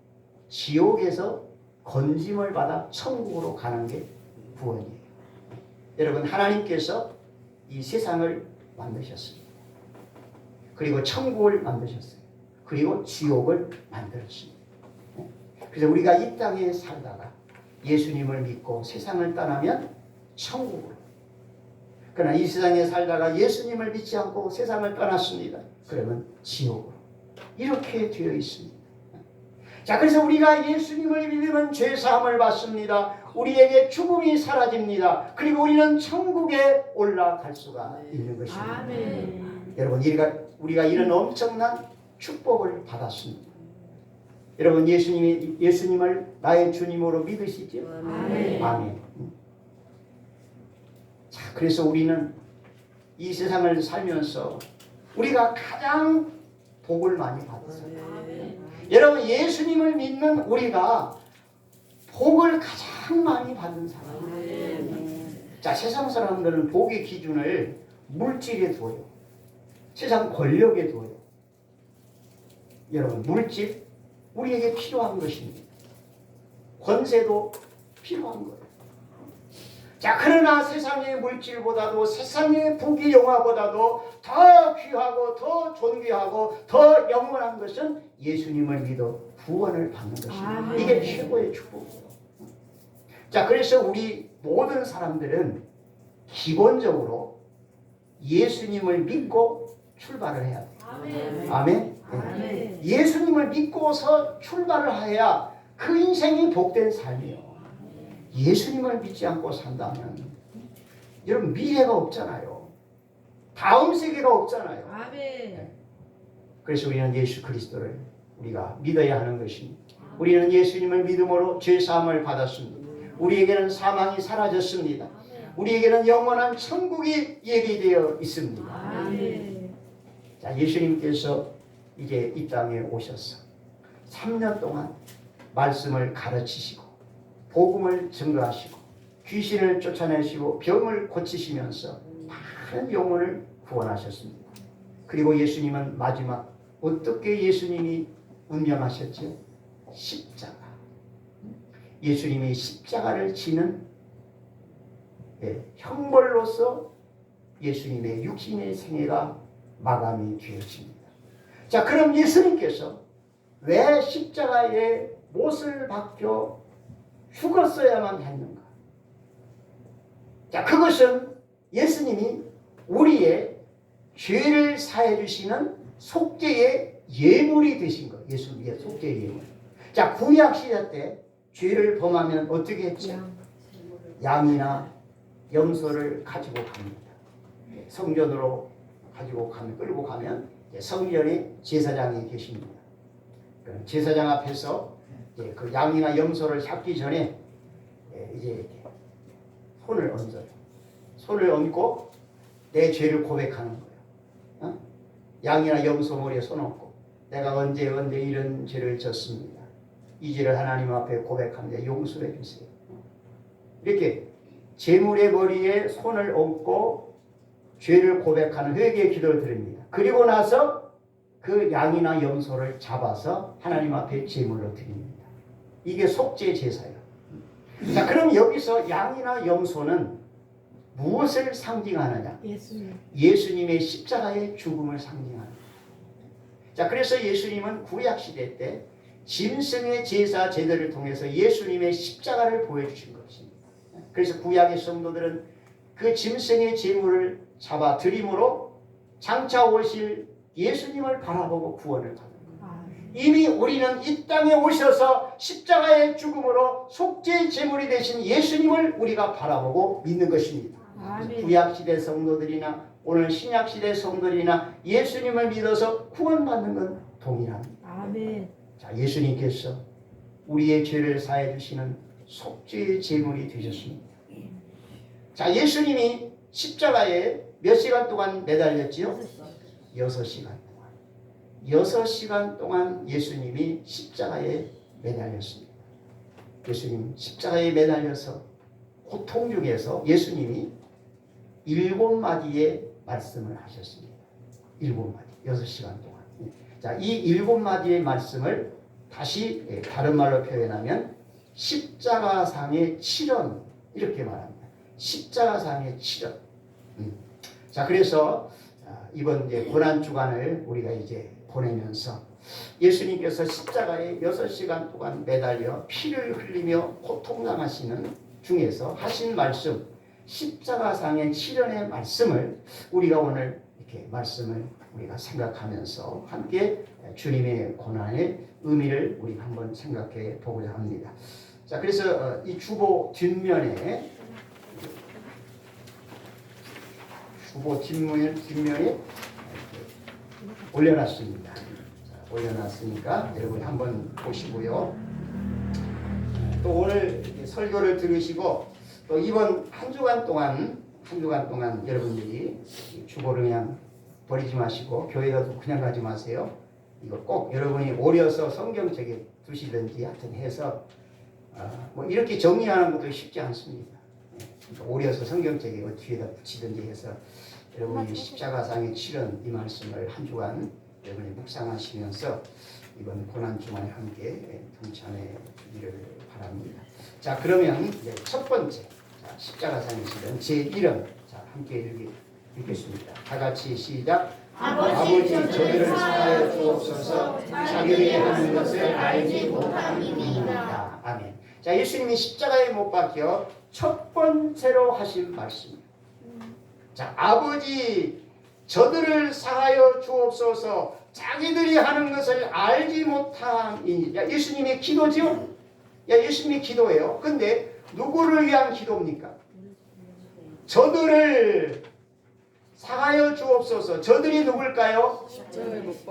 지옥에서 건짐을 받아 천국으로 가는 게 구원이에요. 여러분 하나님께서 이 세상을 만드셨습니다. 그리고 천국을 만드셨어요. 그리고 지옥을 만들었습니다. 그래서 우리가 이 땅에 살다가 예수님을 믿고 세상을 떠나면 천국으로. 그러나 이 세상에 살다가 예수님을 믿지 않고 세상을 떠났습니다. 그러면 지옥으로. 이렇게 되어 있습니다. 자, 그래서 우리가 예수님을 믿으면 죄사함을 받습니다. 우리에게 죽음이 사라집니다. 그리고 우리는 천국에 올라갈 수가 있는 것입니다. 아멘. 여러분 우리가 이런 엄청난 축복을 받았습니다. 여러분 예수님을 나의 주님으로 믿으시죠? 아멘. 아멘. 자, 그래서 우리는 이 세상을 살면서 우리가 가장 복을 많이 받았어요. 여러분 예수님을 믿는 우리가 복을 가장 많이 받은 사람이에요. 자, 세상 사람들은 복의 기준을 물질에 둬요. 세상 권력에 둬요. 여러분 물질 우리에게 필요한 것입니다. 권세도 필요한 거예요. 자, 그러나 세상의 물질보다도 세상의 부귀 영화보다도 더 귀하고 더 존귀하고 더 영원한 것은 예수님을 믿어 구원을 받는 것입니다. 이게 최고의 축복이에요. 자, 그래서 우리 모든 사람들은 기본적으로 예수님을 믿고 출발을 해야 돼요. 아멘. 아멘? 아멘. 예수님을 믿고서 출발을 해야 그 인생이 복된 삶이에요. 예수님을 믿지 않고 산다면 여러분 미래가 없잖아요. 다음 세계가 없잖아요. 아멘. 그래서 우리는 예수 그리스도를 우리가 믿어야 하는 것입니다. 우리는 예수님을 믿음으로 죄사함을 받았습니다. 우리에게는 사망이 사라졌습니다. 우리에게는 영원한 천국이 예비되어 있습니다. 아멘. 자, 예수님께서 이제 이 땅에 오셔서 3년 동안 말씀을 가르치시고 복음을 증거하시고 귀신을 쫓아내시고 병을 고치시면서 많은 영혼을 구원하셨습니다. 그리고 예수님은 마지막 어떻게 예수님이 운명하셨죠? 십자가. 예수님이 십자가를 지는 형벌로서 예수님의 육신의 생애가 마감이 되었습니다. 자, 그럼 예수님께서 왜 십자가에 못을 박혀 죽었어야만 했는가? 자, 그것은 예수님이 우리의 죄를 사해 주시는 속죄의 예물이 되신 거예요. 예수님의 속죄의 예물. 자, 구약 시대 때 죄를 범하면 어떻게 했죠? 양이나 염소를 가지고 갑니다. 성전으로 끌고 가면 성전에 제사장이 계십니다. 제사장 앞에서 그 양이나 염소를 잡기 전에 이제 손을 얹어요. 손을 얹고 내 죄를 고백하는 거예요. 양이나 염소 머리에 손 얹고 내가 언제 이런 죄를 졌습니다. 이 죄를 하나님 앞에 고백합니다. 용서해 주세요. 이렇게 제물의 머리에 손을 얹고 죄를 고백하는 회개의 기도를 드립니다. 그리고 나서 그 양이나 염소를 잡아서 하나님 앞에 제물로 드립니다. 이게 속죄 제사예요. 자, 그럼 여기서 양이나 염소는 무엇을 상징하느냐? 예수님의 십자가의 죽음을 상징합니다. 자, 그래서 예수님은 구약 시대 때 짐승의 제사 제도를 통해서 예수님의 십자가를 보여주신 것입니다. 그래서 구약의 성도들은 그 짐승의 제물을 잡아 드림으로 장차 오실 예수님을 바라보고 구원을 받는 거예요. 이미 우리는 이 땅에 오셔서 십자가의 죽음으로 속죄 제물이 되신 예수님을 우리가 바라보고 믿는 것입니다. 구약시대 성도들이나 오늘 신약시대 성도들이나 예수님을 믿어서 구원받는 건 동일합니다. 아멘. 자, 예수님께서 우리의 죄를 사해 주시는 속죄의 제물이 되셨습니다. 자, 예수님이 십자가에 몇 시간 동안 매달렸지요? 6시간 동안. 6시간 동안 예수님이 십자가에 매달렸습니다. 예수님 십자가에 매달려서 고통 중에서 예수님이 7마디의 말씀을 하셨습니다. 7마디, 6시간 동안. 자, 이 7마디의 말씀을 다시 다른 말로 표현하면 십자가상의 치련, 이렇게 말합니다. 십자가상의 치련. 자, 그래서 이번 이제 고난 주간을 우리가 이제 보내면서 예수님께서 십자가에 6시간 동안 매달려 피를 흘리며 고통당하시는 중에서 하신 말씀, 십자가상의 치련의 말씀을 우리가 오늘 이렇게 말씀을 우리가 생각하면서 함께 주님의 고난의 의미를 우리가 한번 생각해 보고자 합니다. 자, 그래서 이 주보 뒷면에 올려놨습니다. 자, 올려놨으니까 여러분 한번 보시고요. 또 오늘 설교를 들으시고 또 이번 한 주간 동안 여러분들이 주보를 그냥 버리지 마시고 교회에도 그냥 가지 마세요. 이거 꼭 여러분이 오려서 성경책에 두시든지 하여튼 해서 뭐 이렇게 정리하는 것도 쉽지 않습니다. 오려서 성경책에 뒤에다 붙이든지 해서 여러분이 십자가상의 치른 이 말씀을 한 주간 여러분이 묵상하시면서 이번 고난 주간에 함께 동참해 주기를 바랍니다. 자, 그러면 이제 첫 번째 십자가상의 치른 제1은 자, 함께 읽겠습니다. 다 같이 시작. 아버지 저들을 사하여 주옵소서. 자기들이 하는 것을 알지 못함이니이다. 아멘. 자, 예수님이 십자가에 못 박혀 첫 번째로 하신 말씀입니다. 자, 아버지 저들을 사하여 주옵소서. 자기들이 하는 것을 알지 못함이니이다. 예수님의 기도죠. 예수님의 기도예요. 근데 누구를 위한 기도입니까? 저들을 사하여 주옵소서. 저들이 누굴까요?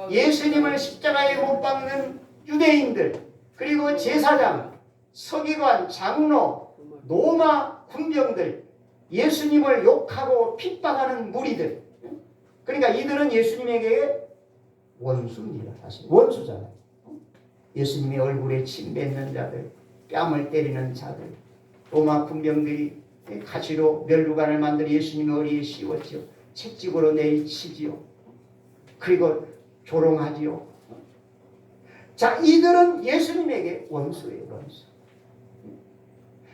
예수님을 십자가에 못 박는 유대인들, 그리고 제사장, 서기관, 장로, 로마 군병들, 예수님을 욕하고 핍박하는 무리들. 그러니까 이들은 예수님에게 원수입니다. 사실 원수잖아요. 예수님의 얼굴에 침 뱉는 자들, 뺨을 때리는 자들, 로마 군병들이 가시로 멸루관을 만들어 예수님의 머리에 씌웠지요. 채찍으로 내리치지요. 그리고 조롱하지요. 자, 이들은 예수님에게 원수예요. 원수.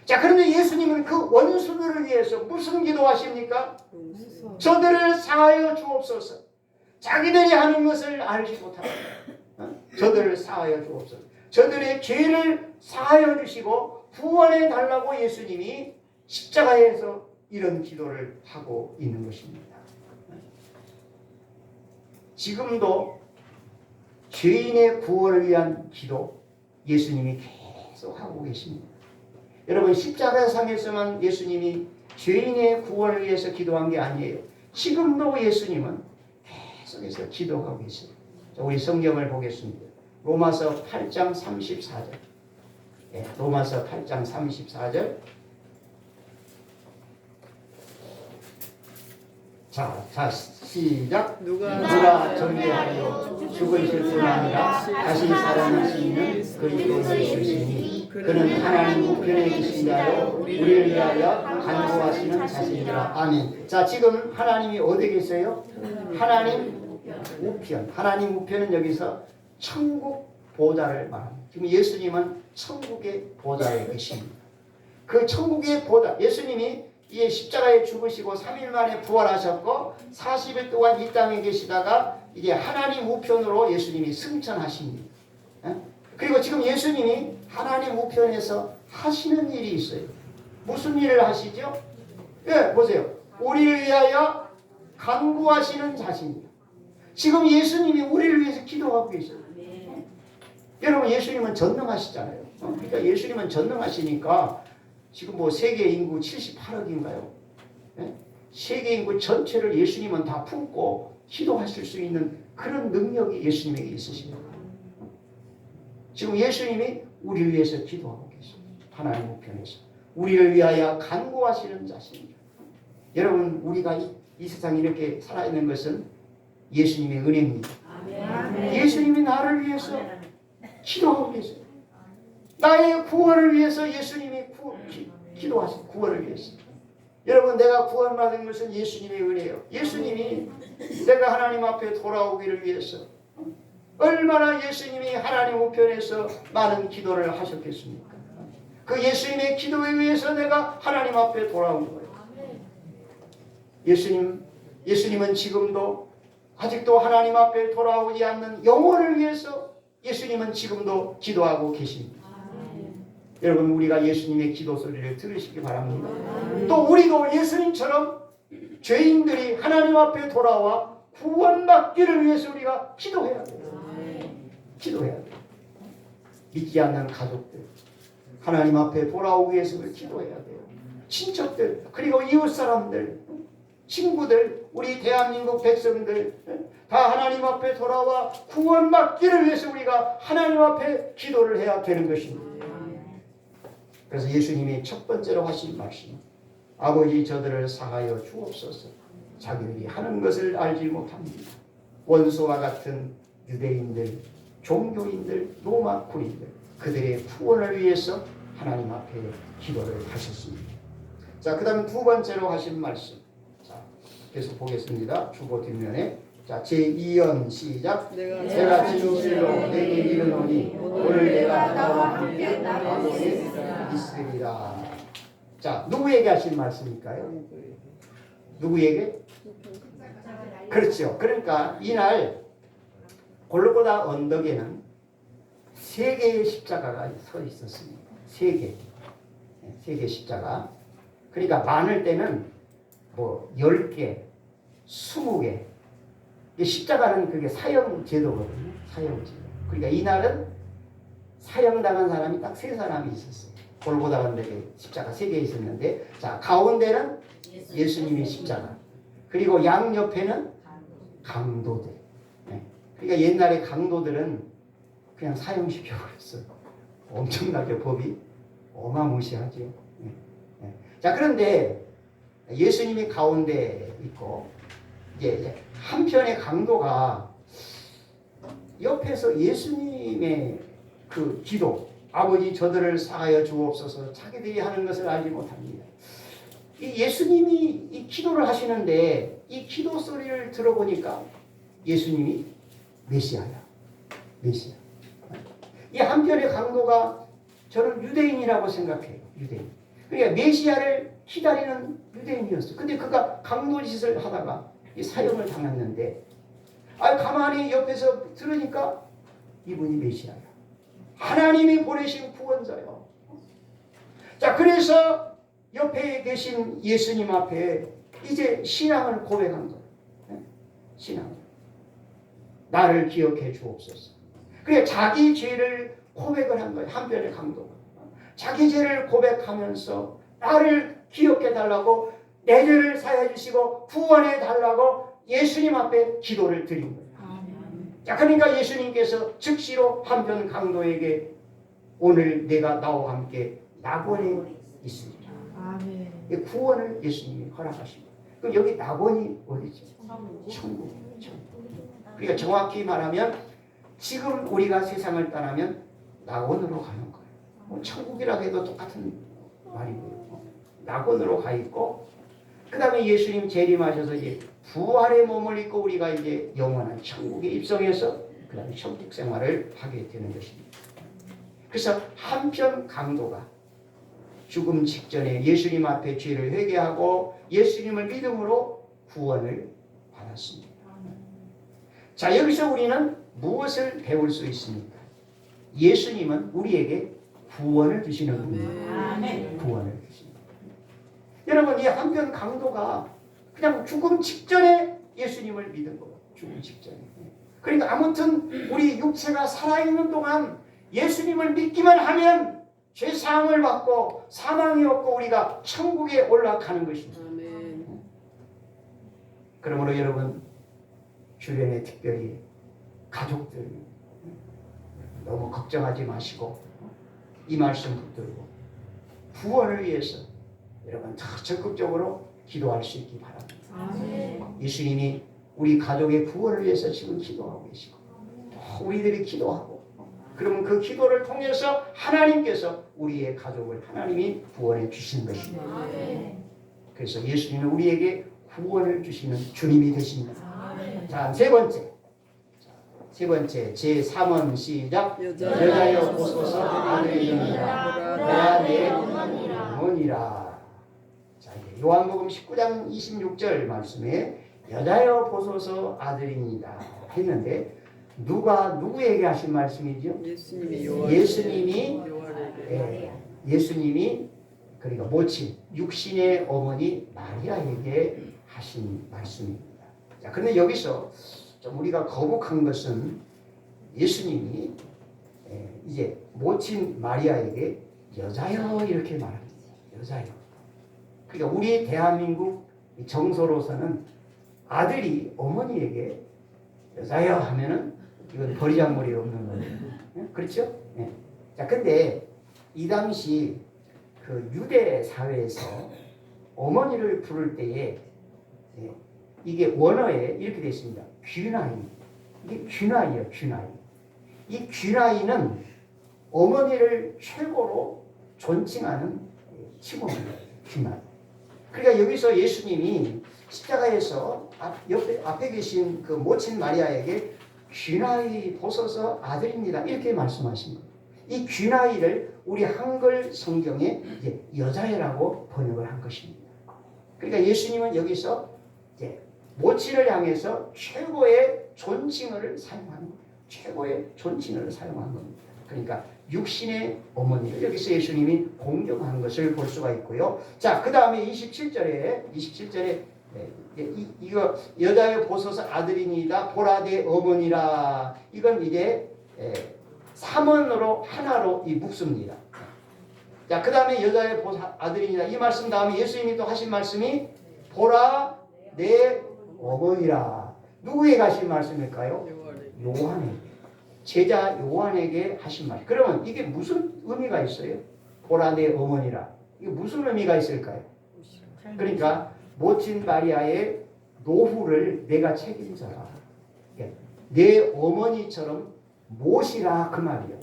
자, 그런데 예수님은 그 원수들을 위해서 무슨 기도하십니까? 저들을 사하여 주옵소서. 자기들이 하는 것을 알지 못하고 저들을 사하여 주옵소서. 저들의 죄를 사하여 주시고 구원해 달라고 예수님이 십자가에서 이런 기도를 하고 있는 것입니다. 지금도 죄인의 구원을 위한 기도 예수님이 계속 하고 계십니다. 여러분, 십자가상에서만 예수님이 죄인의 구원을 위해서 기도한 게 아니에요. 지금도 예수님은 계속해서 기도하고 계세요. 자, 우리 성경을 보겠습니다. 로마서 8장 34절. 로마서 8장 34절. 자, 시작. 누가 전개하여 죽으실 뿐 아니라 다시 살아나시는 그리스도 예수시니 그는 하나님 우편에 계신 자요 우리를 위하여 간구하시는 자신이라. 아멘. 자, 지금 하나님이 어디 계세요? 하나님 우편. 하나님 우편은 여기서 천국 보좌를 말합니다. 지금 예수님은 천국의 보좌에 계십니다. 그 천국의 보좌, 예수님이 이 십자가에 죽으시고 3일 만에 부활하셨고 40일 동안 이 땅에 계시다가 이제 하나님 우편으로 예수님이 승천하십니다. 그리고 지금 예수님이 하나님 우편에서 하시는 일이 있어요. 무슨 일을 하시죠? 보세요. 우리를 위하여 간구하시는 자신입니다. 지금 예수님이 우리를 위해서 기도하고 계셔요. 여러분 예수님은 전능하시잖아요. 그러니까 예수님은 전능하시니까 지금 뭐 세계 인구 78억인가요? 세계 인구 전체를 예수님은 다 품고 기도하실 수 있는 그런 능력이 예수님에게 있으십니다. 지금 예수님이 우리를 위해서 기도하고 계십니다. 하나님 우편에서 우리를 위하여 간구하시는 자십니다. 여러분 우리가 이 세상에 이렇게 살아있는 것은 예수님의 은혜입니다. 예수님이 나를 위해서 기도하고 계세요. 나의 구원을 위해서 예수님이 기도하세요. 구원을 위해서. 여러분 내가 구원받은 것은 예수님의 은혜예요. 예수님이 내가 하나님 앞에 돌아오기를 위해서 얼마나 예수님이 하나님 우편에서 많은 기도를 하셨겠습니까? 그 예수님의 기도에 의해서 내가 하나님 앞에 돌아온 거예요. 예수님은 지금도 아직도 하나님 앞에 돌아오지 않는 영혼을 위해서 예수님은 지금도 기도하고 계십니다. 여러분 우리가 예수님의 기도 소리를 들으시기 바랍니다. 또 우리도 예수님처럼 죄인들이 하나님 앞에 돌아와 구원받기를 위해서 우리가 기도해야 돼요. 기도해야 돼요. 믿지 않는 가족들 하나님 앞에 돌아오기 위해서 기도해야 돼요. 친척들 그리고 이웃 사람들 친구들 우리 대한민국 백성들 다 하나님 앞에 돌아와 구원받기를 위해서 우리가 하나님 앞에 기도를 해야 되는 것입니다. 그래서 예수님이 첫 번째로 하신 말씀 아버지 저들을 사하여 주옵소서 자기들이 하는 것을 알지 못합니다. 원수와 같은 유대인들 종교인들 로마 군인들 그들의 구원을 위해서 하나님 앞에 기도를 하셨습니다. 자, 그 다음 두 번째로 하신 말씀 자, 계속 보겠습니다. 주보 뒷면에 자, 제2연 시작. 내가 진실로 내게 이르노니 오늘 내가 나와 함께 나머지 있으리라. 자, 누구에게 하신 말씀일까요? 누구에게? 그렇죠. 그러니까 이날 골고다 언덕에는 세 개의 십자가가 서 있었습니다. 세 개 십자가. 그러니까 많을 때는 뭐 10개, 20개. 십자가는 그게 사형 제도거든요. 사형 제도. 그러니까 이날은 사형당한 사람이 딱 3사람이 있었어요. 골고다 언덕에 십자가 3개 있었는데, 자 가운데는 예수님의 십자가. 그리고 양옆에는 강도들. 그러니까 옛날에 강도들은 그냥 사형시켜버렸어요. 엄청나게 법이 어마무시하죠. 자 그런데 예수님이 가운데 있고 이제 한편의 강도가 옆에서 예수님의 그 기도 아버지 저들을 사하여 주옵소서 자기들이 하는 것을 알지 못합니다. 이 예수님이 이 기도를 하시는데 이 기도 소리를 들어보니까 예수님이 메시아야. 메시아. 이 한편의 강도가 저는 유대인이라고 생각해요. 유대인. 그러니까 메시아를 기다리는 유대인이었어요. 근데 그가 강도 짓을 하다가 이 사형을 당했는데 가만히 옆에서 들으니까 이분이 메시아야. 하나님이 보내신 구원자요. 자, 그래서 옆에 계신 예수님 앞에 이제 신앙을 고백한 거예요. 신앙. 나를 기억해 주옵소서. 그래 자기 죄를 고백을 한 거예요. 한편의 강도가. 자기 죄를 고백하면서 나를 기억해 달라고 내 죄를 사해 주시고 구원해 달라고 예수님 앞에 기도를 드린 거예요. 자, 그러니까 예수님께서 즉시로 한편 강도에게 오늘 내가 나와 함께 낙원에 있으리라. 이 구원을 예수님이 허락하십니다. 그럼 여기 낙원이 어디죠? 천국이에요. 그러니까 정확히 말하면 지금 우리가 세상을 떠나면 낙원으로 가는 거예요. 뭐 천국이라고 해도 똑같은 말이고요. 낙원으로 가 있고 그 다음에 예수님 재림하셔서 이제 부활의 몸을 입고 우리가 이제 영원한 천국에 입성해서 그 다음에 천국 생활을 하게 되는 것입니다. 그래서 한편 강도가 죽음 직전에 예수님 앞에 죄를 회개하고 예수님을 믿음으로 구원을 받았습니다. 자, 여기서 우리는 무엇을 배울 수 있습니까? 예수님은 우리에게 구원을 주시는 분입니다. 구원을 주십니다. 여러분, 이 한편 강도가 그냥 죽음 직전에 예수님을 믿은 거예요. 죽음 직전에. 그러니까 아무튼 우리 육체가 살아있는 동안 예수님을 믿기만 하면 죄 사함을 받고 사망이 없고 우리가 천국에 올라가는 것입니다. 아멘. 그러므로 여러분 주변에 특별히 가족들 너무 걱정하지 마시고 이 말씀 붙들고 구원을 위해서 여러분 더 적극적으로 기도할 수 있기 바랍니다. 예수님이 우리 가족의 구원을 위해서 지금 기도하고 계시고 또 우리들이 기도하고 그러면 그 기도를 통해서 하나님께서 우리의 가족을 하나님이 구원해 주시는 것입니다. 그래서 예수님은 우리에게 구원을 주시는 주님이 되십니다. 자, 세 번째 제3원 시작. 여자여 보소서 아들이니라 보라 내 어머니라. 자, 이제 요한복음 19장 26절 말씀에 여자여 보소서 아들이니라 했는데 누가 누구에게 하신 말씀이죠? 예수님이 예수님이 그러니까 모친 육신의 어머니 마리아에게 하신 말씀입니다. 자, 그런데 여기서 좀 우리가 거북한 것은 예수님이 이제 모친 마리아에게 여자여 이렇게 말합니다. 여자여. 그러니까 우리 대한민국 정서로서는 아들이 어머니에게 여자여 하면은 이건 버리장머리 없는 거예요. 그렇죠? 네. 자, 근데 이 당시 그 유대 사회에서 어머니를 부를 때에 이게 원어에 이렇게 되어 있습니다. 귀나이. 이게 귀나이예요. 귀나이. 이 귀나이는 어머니를 최고로 존칭하는 칭호입니다. 귀나이. 그러니까 여기서 예수님이 십자가에서 앞에 계신 그 모친 마리아에게 귀나이 보소서 아들입니다. 이렇게 말씀하신 거예요. 이 귀나이를 우리 한글 성경에 이제 여자애라고 번역을 한 것입니다. 그러니까 예수님은 여기서 이제 모친을 향해서 최고의 존칭어를 사용한 거예요. 최고의 존칭어를 사용한 겁니다. 그러니까 육신의 어머니를 여기서 예수님이 공경한 것을 볼 수가 있고요. 자, 그 다음에 27절에 이거 여자여 보소서 아들이니이다 보라 내 어머니라. 이건 이제 3원으로 하나로 이 묶습니다. 자, 그 다음에 여자여 보소서 아들이니이다. 이 말씀 다음에 예수님이 또 하신 말씀이 보라 내 어머니라. 누구에게 하신 말씀일까요? 요한에게. 제자 요한에게 하신 말. 그러면 이게 무슨 의미가 있어요? 보라 내 어머니라. 이게 무슨 의미가 있을까요? 그러니까 모친 마리아의 노후를 내가 책임져라. 내 어머니처럼 모시라 그 말이요.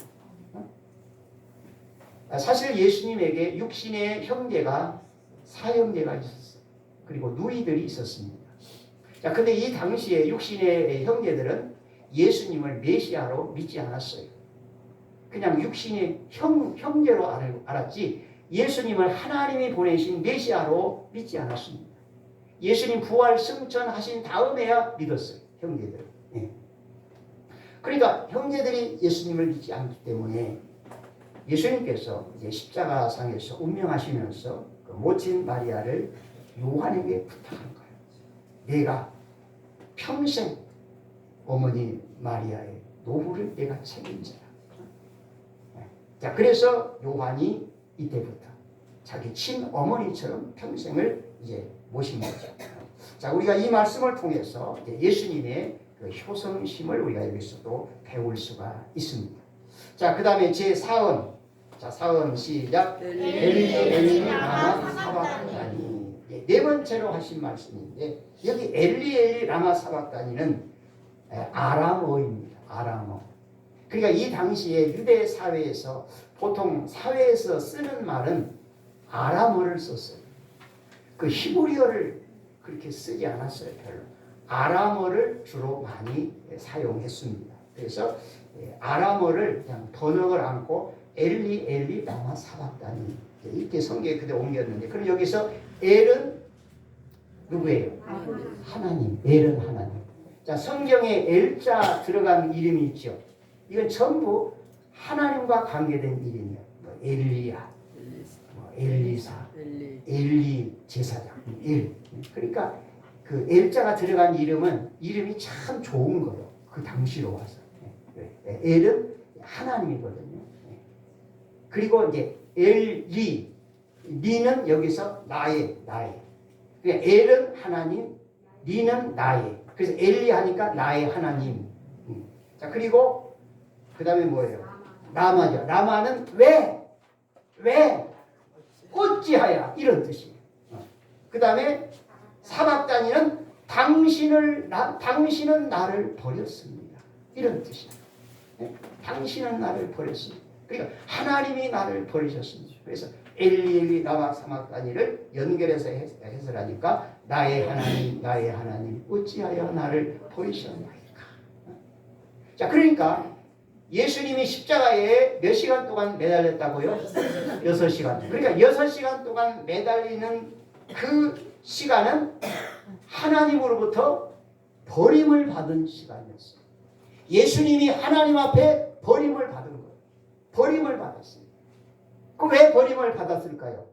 사실 예수님에게 육신의 형제가 사형제가 있었어요. 그리고 누이들이 있었습니다. 자, 근데 이 당시에 육신의 형제들은 예수님을 메시아로 믿지 않았어요. 그냥 육신의 형제로 알았지 예수님을 하나님이 보내신 메시아로 믿지 않았습니다. 예수님 부활 승천하신 다음에야 믿었어요. 형제들. 네. 그러니까 형제들이 예수님을 믿지 않기 때문에 예수님께서 이제 십자가상에서 운명하시면서 그 모친 마리아를 요한에게 부탁한 거예요. 내가 평생 어머니 마리아의 노후를 내가 책임져라. 자, 그래서 요한이 이때부터 자기 친어머니처럼 평생을 이제 모신 거죠. 자, 우리가 이 말씀을 통해서 예수님의 그 효성심을 우리가 여기서도 배울 수가 있습니다. 자, 그 다음에 제4원. 자, 4원 시작. 엘리 라마 사박다니. 네 번째로 하신 말씀인데 여기 엘리 라마 사박다니는 아람어입니다. 아람어. 그러니까 이 당시에 유대 사회에서 보통 사회에서 쓰는 말은 아람어를 썼어요. 그 히브리어를 그렇게 쓰지 않았어요. 별로. 아람어를 주로 많이 사용했습니다. 그래서 아람어를 그냥 번역을 안고 엘리 라마 사박다니 이렇게 성경에 그대로 옮겼는데 그럼 여기서 엘은 누구예요? 하나님. 엘은 하나님. 자, 성경에 엘자 들어간 이름이 있죠. 이건 전부 하나님과 관계된 이름이에요. 뭐 엘리야, 뭐 엘리사, 엘리 제사장, 엘. 그러니까 그 엘자가 들어간 이름이 참 좋은 거예요. 그 당시로 와서. 엘은 하나님이거든요. 그리고 이제 엘리, 리는 여기서 나의. 그러니까 엘은 하나님, 리는 나의. 그래서 엘리 하니까 나의 하나님. 자, 그리고 그 다음에 뭐예요? 라마죠. 라마는 왜? 어찌하여? 이런 뜻이에요. 그 다음에 사박단이는 당신은 나를 버렸습니다. 이런 뜻이에요. 당신은 나를 버렸습니다. 그러니까 하나님이 나를 버리셨습니다. 그래서 엘리 라마 사박단이를 연결해서 해설하니까 나의 하나님 어찌하여 나를 버리셨나이까. 자, 그러니까 예수님이 십자가에 몇 시간 동안 매달렸다고요? 6시간. 그러니까 6시간 동안 매달리는 그 시간은 하나님으로부터 버림을 받은 시간이었어요. 예수님이 하나님 앞에 버림을 받은 거예요. 버림을 받았어요. 그럼 왜 버림을 받았을까요?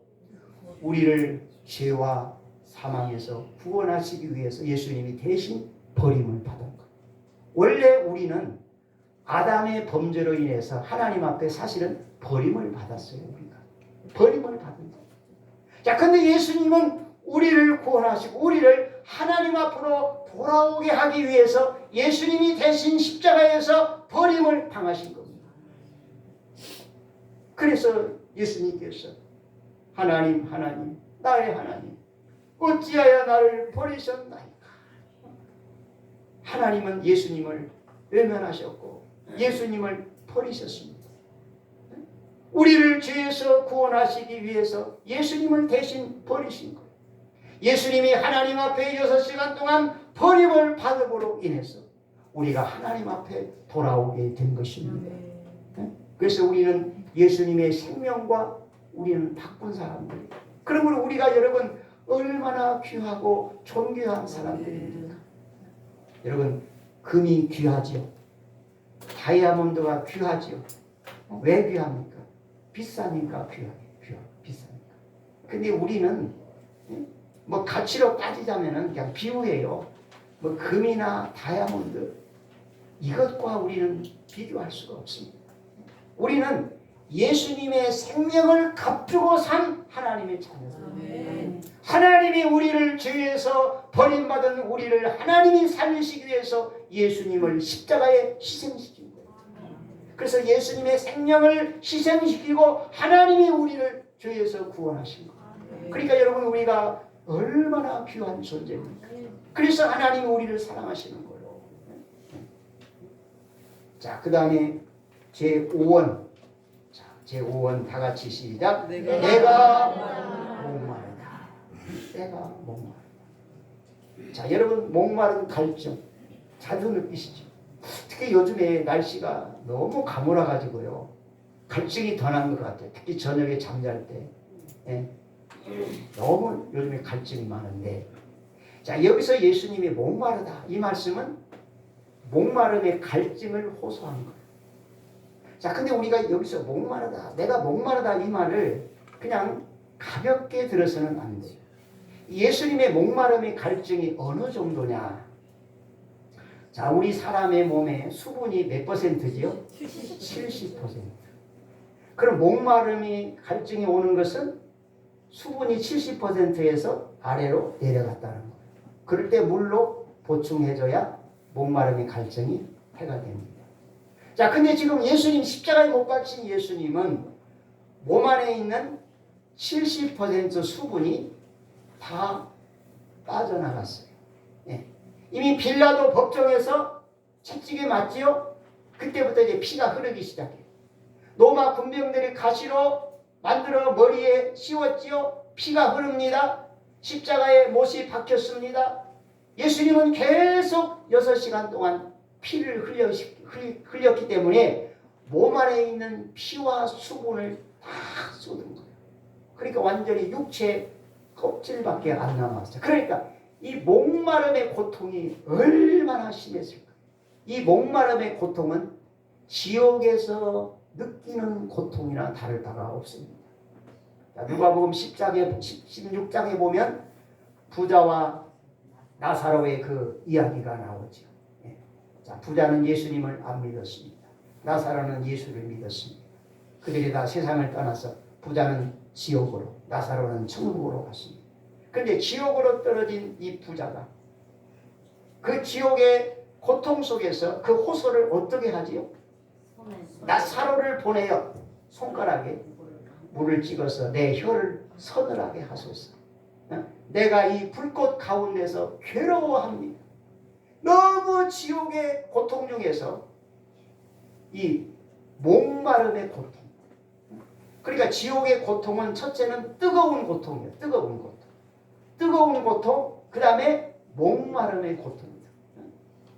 우리를 죄와 사망에서 구원하시기 위해서 예수님이 대신 버림을 받은 거예요. 원래 우리는 아담의 범죄로 인해서 하나님 앞에 사실은 버림을 받았어요. 우리가 버림을 받은 거예요. 자, 근데 예수님은 우리를 구원하시고 우리를 하나님 앞으로 돌아오게 하기 위해서 예수님이 대신 십자가에서 버림을 당하신 겁니다. 그래서 예수님께서 하나님 나의 하나님 어찌하여 나를 버리셨나이까. 하나님은 예수님을 외면하셨고 예수님을 버리셨습니다. 우리를 죄에서 구원하시기 위해서 예수님을 대신 버리신 거예요. 예수님이 하나님 앞에 6시간 동안 버림을 받음으로 인해서 우리가 하나님 앞에 돌아오게 된 것입니다. 그래서 우리는 예수님의 생명과 우리는 바꾼 사람들이에요. 그러므로 우리가 여러분 얼마나 귀하고 존귀한 사람들입니까? 여러분 금이 귀하지요. 다이아몬드가 귀하지요. 왜 귀합니까? 비싸니까 비싸니까. 근데 우리는 뭐 가치로 따지자면은 그냥 비유예요. 뭐 금이나 다이아몬드 이것과 우리는 비교할 수가 없습니다. 우리는 예수님의 생명을 값주고 산 하나님의 자녀입니다. 하나님이 우리를 죄에서 버림받은 우리를 하나님이 살리시기 위해서 예수님을 십자가에 희생시킨 거예요. 그래서 예수님의 생명을 희생시키고 하나님이 우리를 죄에서 구원하신 거예요. 그러니까 여러분 우리가 얼마나 귀한 존재입니까? 그래서 하나님이 우리를 사랑하시는 거예요. 자, 그 다음에 제5원. 자, 제5원 다 같이 시작. 내가 목마르다. 내가 목마르다. 자, 여러분 목마른 갈증 자주 느끼시죠? 특히 요즘에 날씨가 너무 가물어 가지고요. 갈증이 더 난 것 같아요. 특히 저녁에 잠잘 때. 예. 너무 요즘에 갈증이 많은데, 자, 여기서 예수님이 목마르다 이 말씀은 목마름의 갈증을 호소한 거예요. 자, 근데 우리가 여기서 목마르다, 내가 목마르다 이 말을 그냥 가볍게 들어서는 안 돼요. 예수님의 목마름의 갈증이 어느 정도냐? 자, 우리 사람의 몸에 수분이 몇 %지요? 70%. 그럼 목마름이 갈증이 오는 것은 수분이 70%에서 아래로 내려갔다는 거예요. 그럴 때 물로 보충해줘야 목마름의 갈증이 해가 됩니다. 자, 근데 지금 예수님 십자가에 못 박힌 예수님은 몸 안에 있는 70% 수분이 다 빠져나갔어요. 예. 이미 빌라도 법정에서 채찍에 맞지요? 그때부터 이제 피가 흐르기 시작해요. 로마 군병들이 가시로 만들어 머리에 씌웠지요? 피가 흐릅니다. 십자가에 못이 박혔습니다. 예수님은 계속 6시간 동안 피를 흘렸기 때문에 몸 안에 있는 피와 수분을 다 쏟은 거예요. 그러니까 완전히 육체 껍질밖에 안 남았어요. 그러니까 이 목마름의 고통이 얼마나 심했을까. 이 목마름의 고통은 지옥에서 느끼는 고통이나 다를 바가 없습니다. 누가복음 16장에 보면 부자와 나사로의 그 이야기가 나오죠. 자, 부자는 예수님을 안 믿었습니다. 나사로는 예수를 믿었습니다. 그들이 다 세상을 떠나서 부자는 지옥으로, 나사로는 천국으로 갔습니다. 그런데 지옥으로 떨어진 이 부자가 그 지옥의 고통 속에서 그 호소를 어떻게 하지요? 나사로를 보내어 손가락에 물을 찍어서 내 혀를 서늘하게 하소서. 내가 이 불꽃 가운데서 괴로워합니다. 너무 지옥의 고통 중에서 이 목마름의 고통. 그러니까 지옥의 고통은 첫째는 뜨거운 고통이에요. 뜨거운 고통. 뜨거운 고통, 그 다음에 목마름의 고통입니다.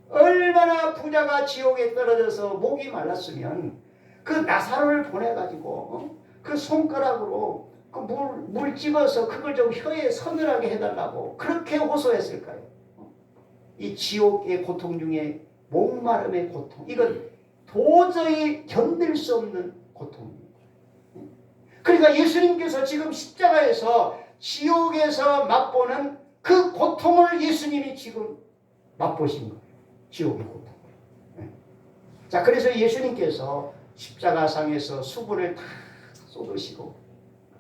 얼마나 부자가 지옥에 떨어져서 목이 말랐으면 그 나사로를 보내가지고 그 손가락으로 그 물 집어서 그걸 좀 혀에 서늘하게 해달라고 그렇게 호소했을까요? 이 지옥의 고통 중에 목마름의 고통, 이건 도저히 견딜 수 없는 고통입니다. 그러니까 예수님께서 지금 십자가에서 지옥에서 맛보는 그 고통을 예수님이 지금 맛보신 거예요. 지옥의 고통. 자, 그래서 예수님께서 십자가상에서 수분을 다 쏟으시고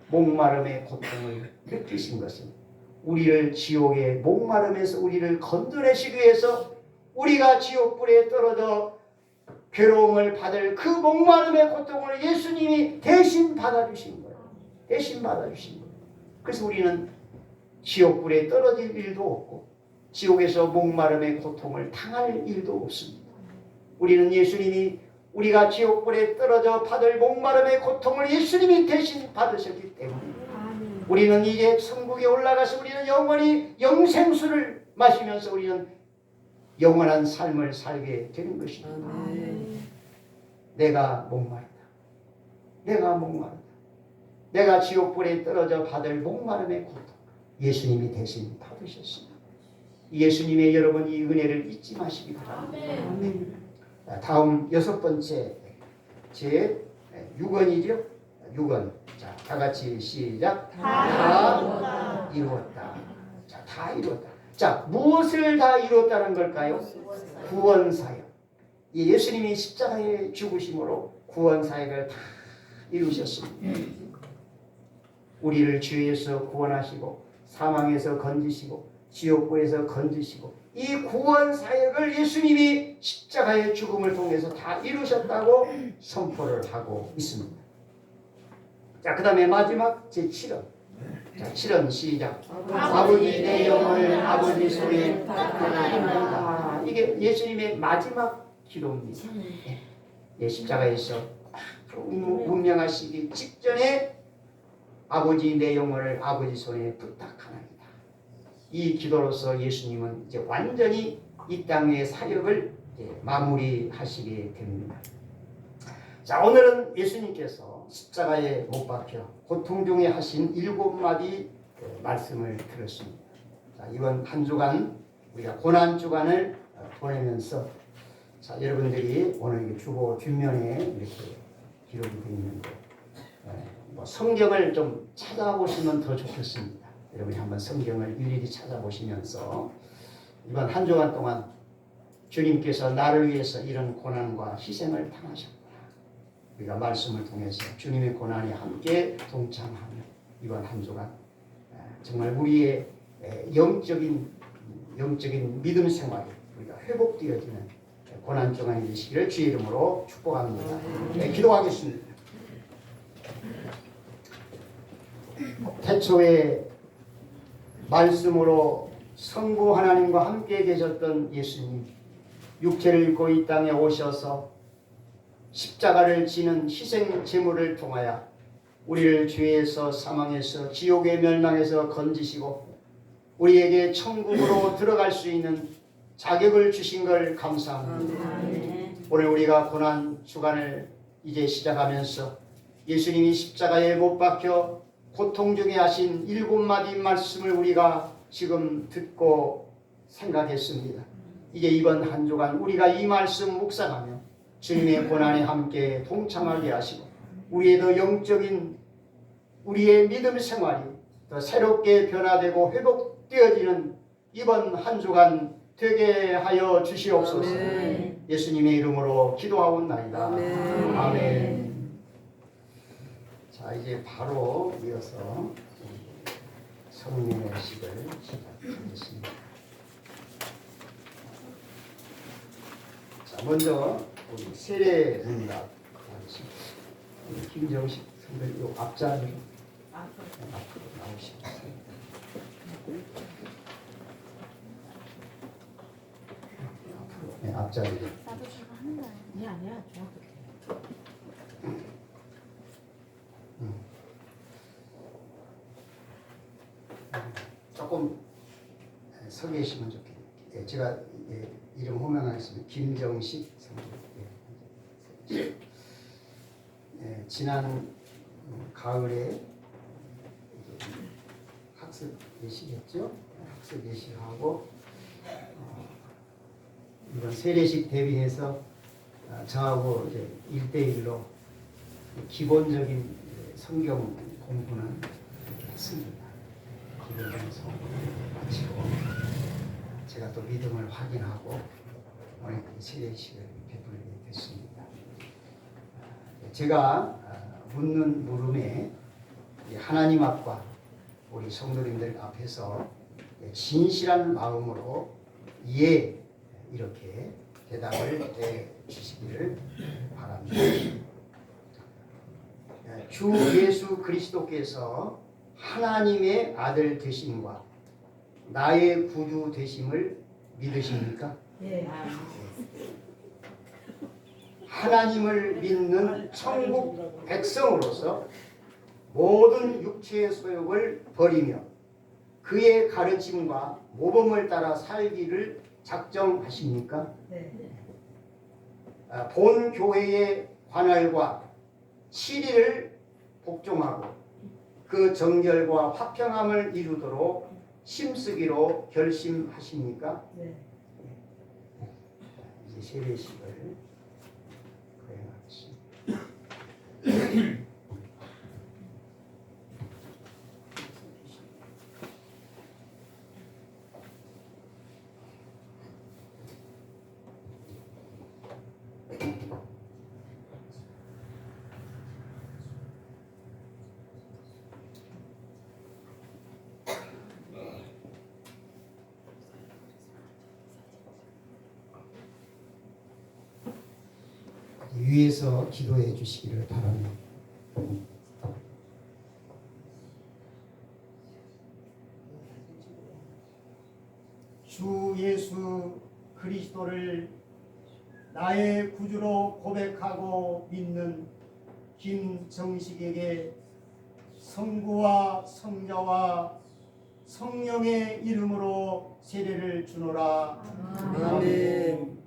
목마름의 고통을 느끼신 것은 우리를 지옥의 목마름에서 우리를 건져내시기 위해서 우리가 지옥불에 떨어져 괴로움을 받을 그 목마름의 고통을 예수님이 대신 받아주신 거예요. 대신 받아주신 거예요. 그래서 우리는 지옥불에 떨어질 일도 없고 지옥에서 목마름의 고통을 당할 일도 없습니다. 우리는 예수님이 우리가 지옥불에 떨어져 받을 목마름의 고통을 예수님이 대신 받으셨기 때문에 우리는 이제 천국에 올라가서 우리는 영원히 영생수를 마시면서 우리는 영원한 삶을 살게 되는 것입니다. 내가 목마르다. 내가 목마르다. 내가 지옥불에 떨어져 받을 목마름의 고통 예수님이 대신 받으셨습니다. 예수님의 여러분 이 은혜를 잊지 마시기 바랍니다. 아멘. 다음 여섯 번째 제 6원이죠. 6원. 자, 다 같이 시작. 다 이루었다. 자, 다 이루었다. 자, 무엇을 다 이루었다는 걸까요? 구원 사역. 이 예수님이 십자가에 죽으심으로 구원 사역을 다 이루셨습니다. 우리를 죄에서 구원하시고 사망에서 건지시고 지옥불에서 건지시고 이 구원 사역을 예수님이 십자가의 죽음을 통해서 다 이루셨다고 선포를 하고 있습니다. 자, 그 다음에 마지막 제7원. 자, 7원 시작. 아버지 내 영혼을 아버지 손에 부탁하나이다. 이게 예수님의 마지막 기도입니다. 예, 십자가에서 운명하시기 직전에 아버지 내 영혼을 아버지 손에 부탁하나이다. 이 기도로서 예수님은 이제 완전히 이 땅의 사역을 마무리하시게 됩니다. 자, 오늘은 예수님께서 십자가에 못 박혀 고통 중에 하신 7마디 말씀을 들었습니다. 자, 이번 한 주간 우리가 고난 주간을 보내면서 자, 여러분들이 오늘 주보 뒷면에 이렇게 기록이 되어 있는데 성경을 좀 찾아보시면 더 좋겠습니다. 여러분이 한번 성경을 일일이 찾아보시면서 이번 한 주간 동안 주님께서 나를 위해서 이런 고난과 희생을 당하셨구나. 우리가 말씀을 통해서 주님의 고난에 함께 동참하며 이번 한 주간 정말 우리의 영적인 믿음 생활이 우리가 회복되어지는 고난 주간이 되시기를 주의 이름으로 축복합니다. 네, 기도하겠습니다. 태초에 말씀으로 성부 하나님과 함께 계셨던 예수님, 육체를 입고 이 땅에 오셔서 십자가를 지는 희생 제물을 통하여 우리를 죄에서 사망에서 지옥의 멸망에서 건지시고 우리에게 천국으로 들어갈 수 있는 자격을 주신 걸 감사합니다. 오늘 우리가 고난 주간을 이제 시작하면서 예수님이 십자가에 못 박혀 고통 중에 하신 7마디 말씀을 우리가 지금 듣고 생각했습니다. 이제 이번 한 주간 우리가 이 말씀 묵상하며 주님의 고난에 함께 동참하게 하시고 우리의 영적인 우리의 믿음 생활이 더 새롭게 변화되고 회복되어지는 이번 한 주간 되게 하여 주시옵소서. 아멘. 예수님의 이름으로 기도하옵나이다. 아멘. 아멘. 자, 이제 바로 이어서 성령의 식을 시작하겠습니다. 자, 먼저 우리 세례 문답 김정식 선배님 요 앞자리로 앞으로 나오시겠습니다. 앞으로 네, 앞자리로. 아니야. 조금 서 계시면 좋겠네요. 예, 제가 이름 호명하겠습니다. 김정식 선생님. 예, 지난 가을에 학습 예식했죠. 학습 예식하고 이번 세례식 대비해서 저하고 이제 1대1로 기본적인 성경 공부는 했습니다. 기본적인 성경을 마치고 제가 또 믿음을 확인하고 오늘 세례식을 베풀게 됐습니다. 제가 묻는 물음에 하나님 앞과 우리 성도님들 앞에서 진실한 마음으로 예 이렇게 대답을 해 주시기를 바랍니다. 주 예수 그리스도께서 하나님의 아들 되심과 나의 구주 되심을 믿으십니까? 예. 하나님을 믿는 천국 백성으로서 모든 육체의 소욕을 버리며 그의 가르침과 모범을 따라 살기를 작정하십니까? 네. 본 교회의 관할과 치리를 복종하고 그 정결과 화평함을 이루도록 힘쓰기로 결심하십니까? 네. 이제 세례식을 거행하겠습니다. 위에서 기도해 주시기를 바랍니다. 주 예수 그리스도를 나의 구주로 고백하고 믿는 김정식에게 성부와 성자와 성령의 이름으로 세례를 주노라. 아멘.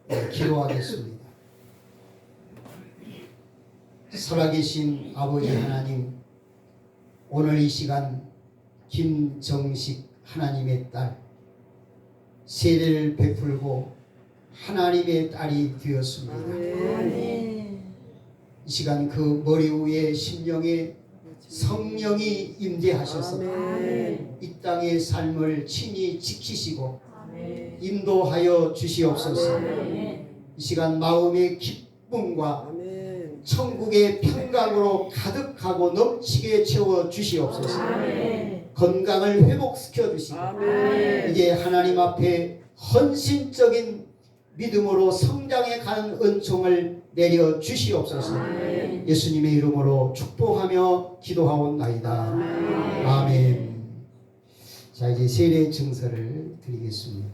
네, 기도하겠습니다. 살아계신 아버지 하나님, 오늘 이 시간 김정식 하나님의 딸 세례를 베풀고 하나님의 딸이 되었습니다. 아멘. 이 시간 그 머리 위에 심령에 성령이 임재하셔서 아멘. 이 땅의 삶을 친히 지키시고 아멘. 인도하여 주시옵소서. 아멘. 이 시간 마음의 기쁨과 아멘. 천국의 평강으로 가득하고 넘치게 채워 주시옵소서. 아멘. 건강을 회복시켜 주시고 아멘. 이제 하나님 앞에 헌신적인 믿음으로 성장해 가는 은총을 내려 주시옵소서. 아멘. 예수님의 이름으로 축복하며 기도하옵나이다. 아멘. 아멘. 자, 이제 세례 증서를 드리겠습니다.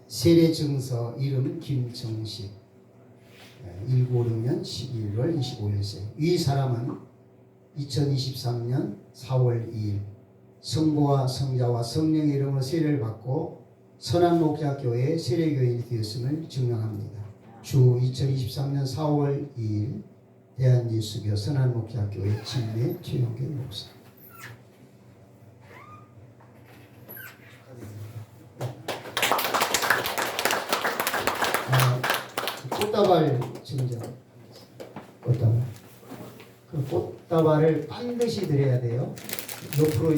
세례 증서 이름 김정식, 1956년 12월 25일생. 이 사람은 2023년 4월 2일 성부와 성자와 성령의 이름으로 세례를 받고 선한목자교회 세례교인이 되었음을 증명합니다. 주 2023년 4월 2일 대한예수교 선한목자교회 진례 최용길 목사. 꽃다발 증정. 꽃다발. 그 꽃다발을 반드시 드려야 돼요. 옆으로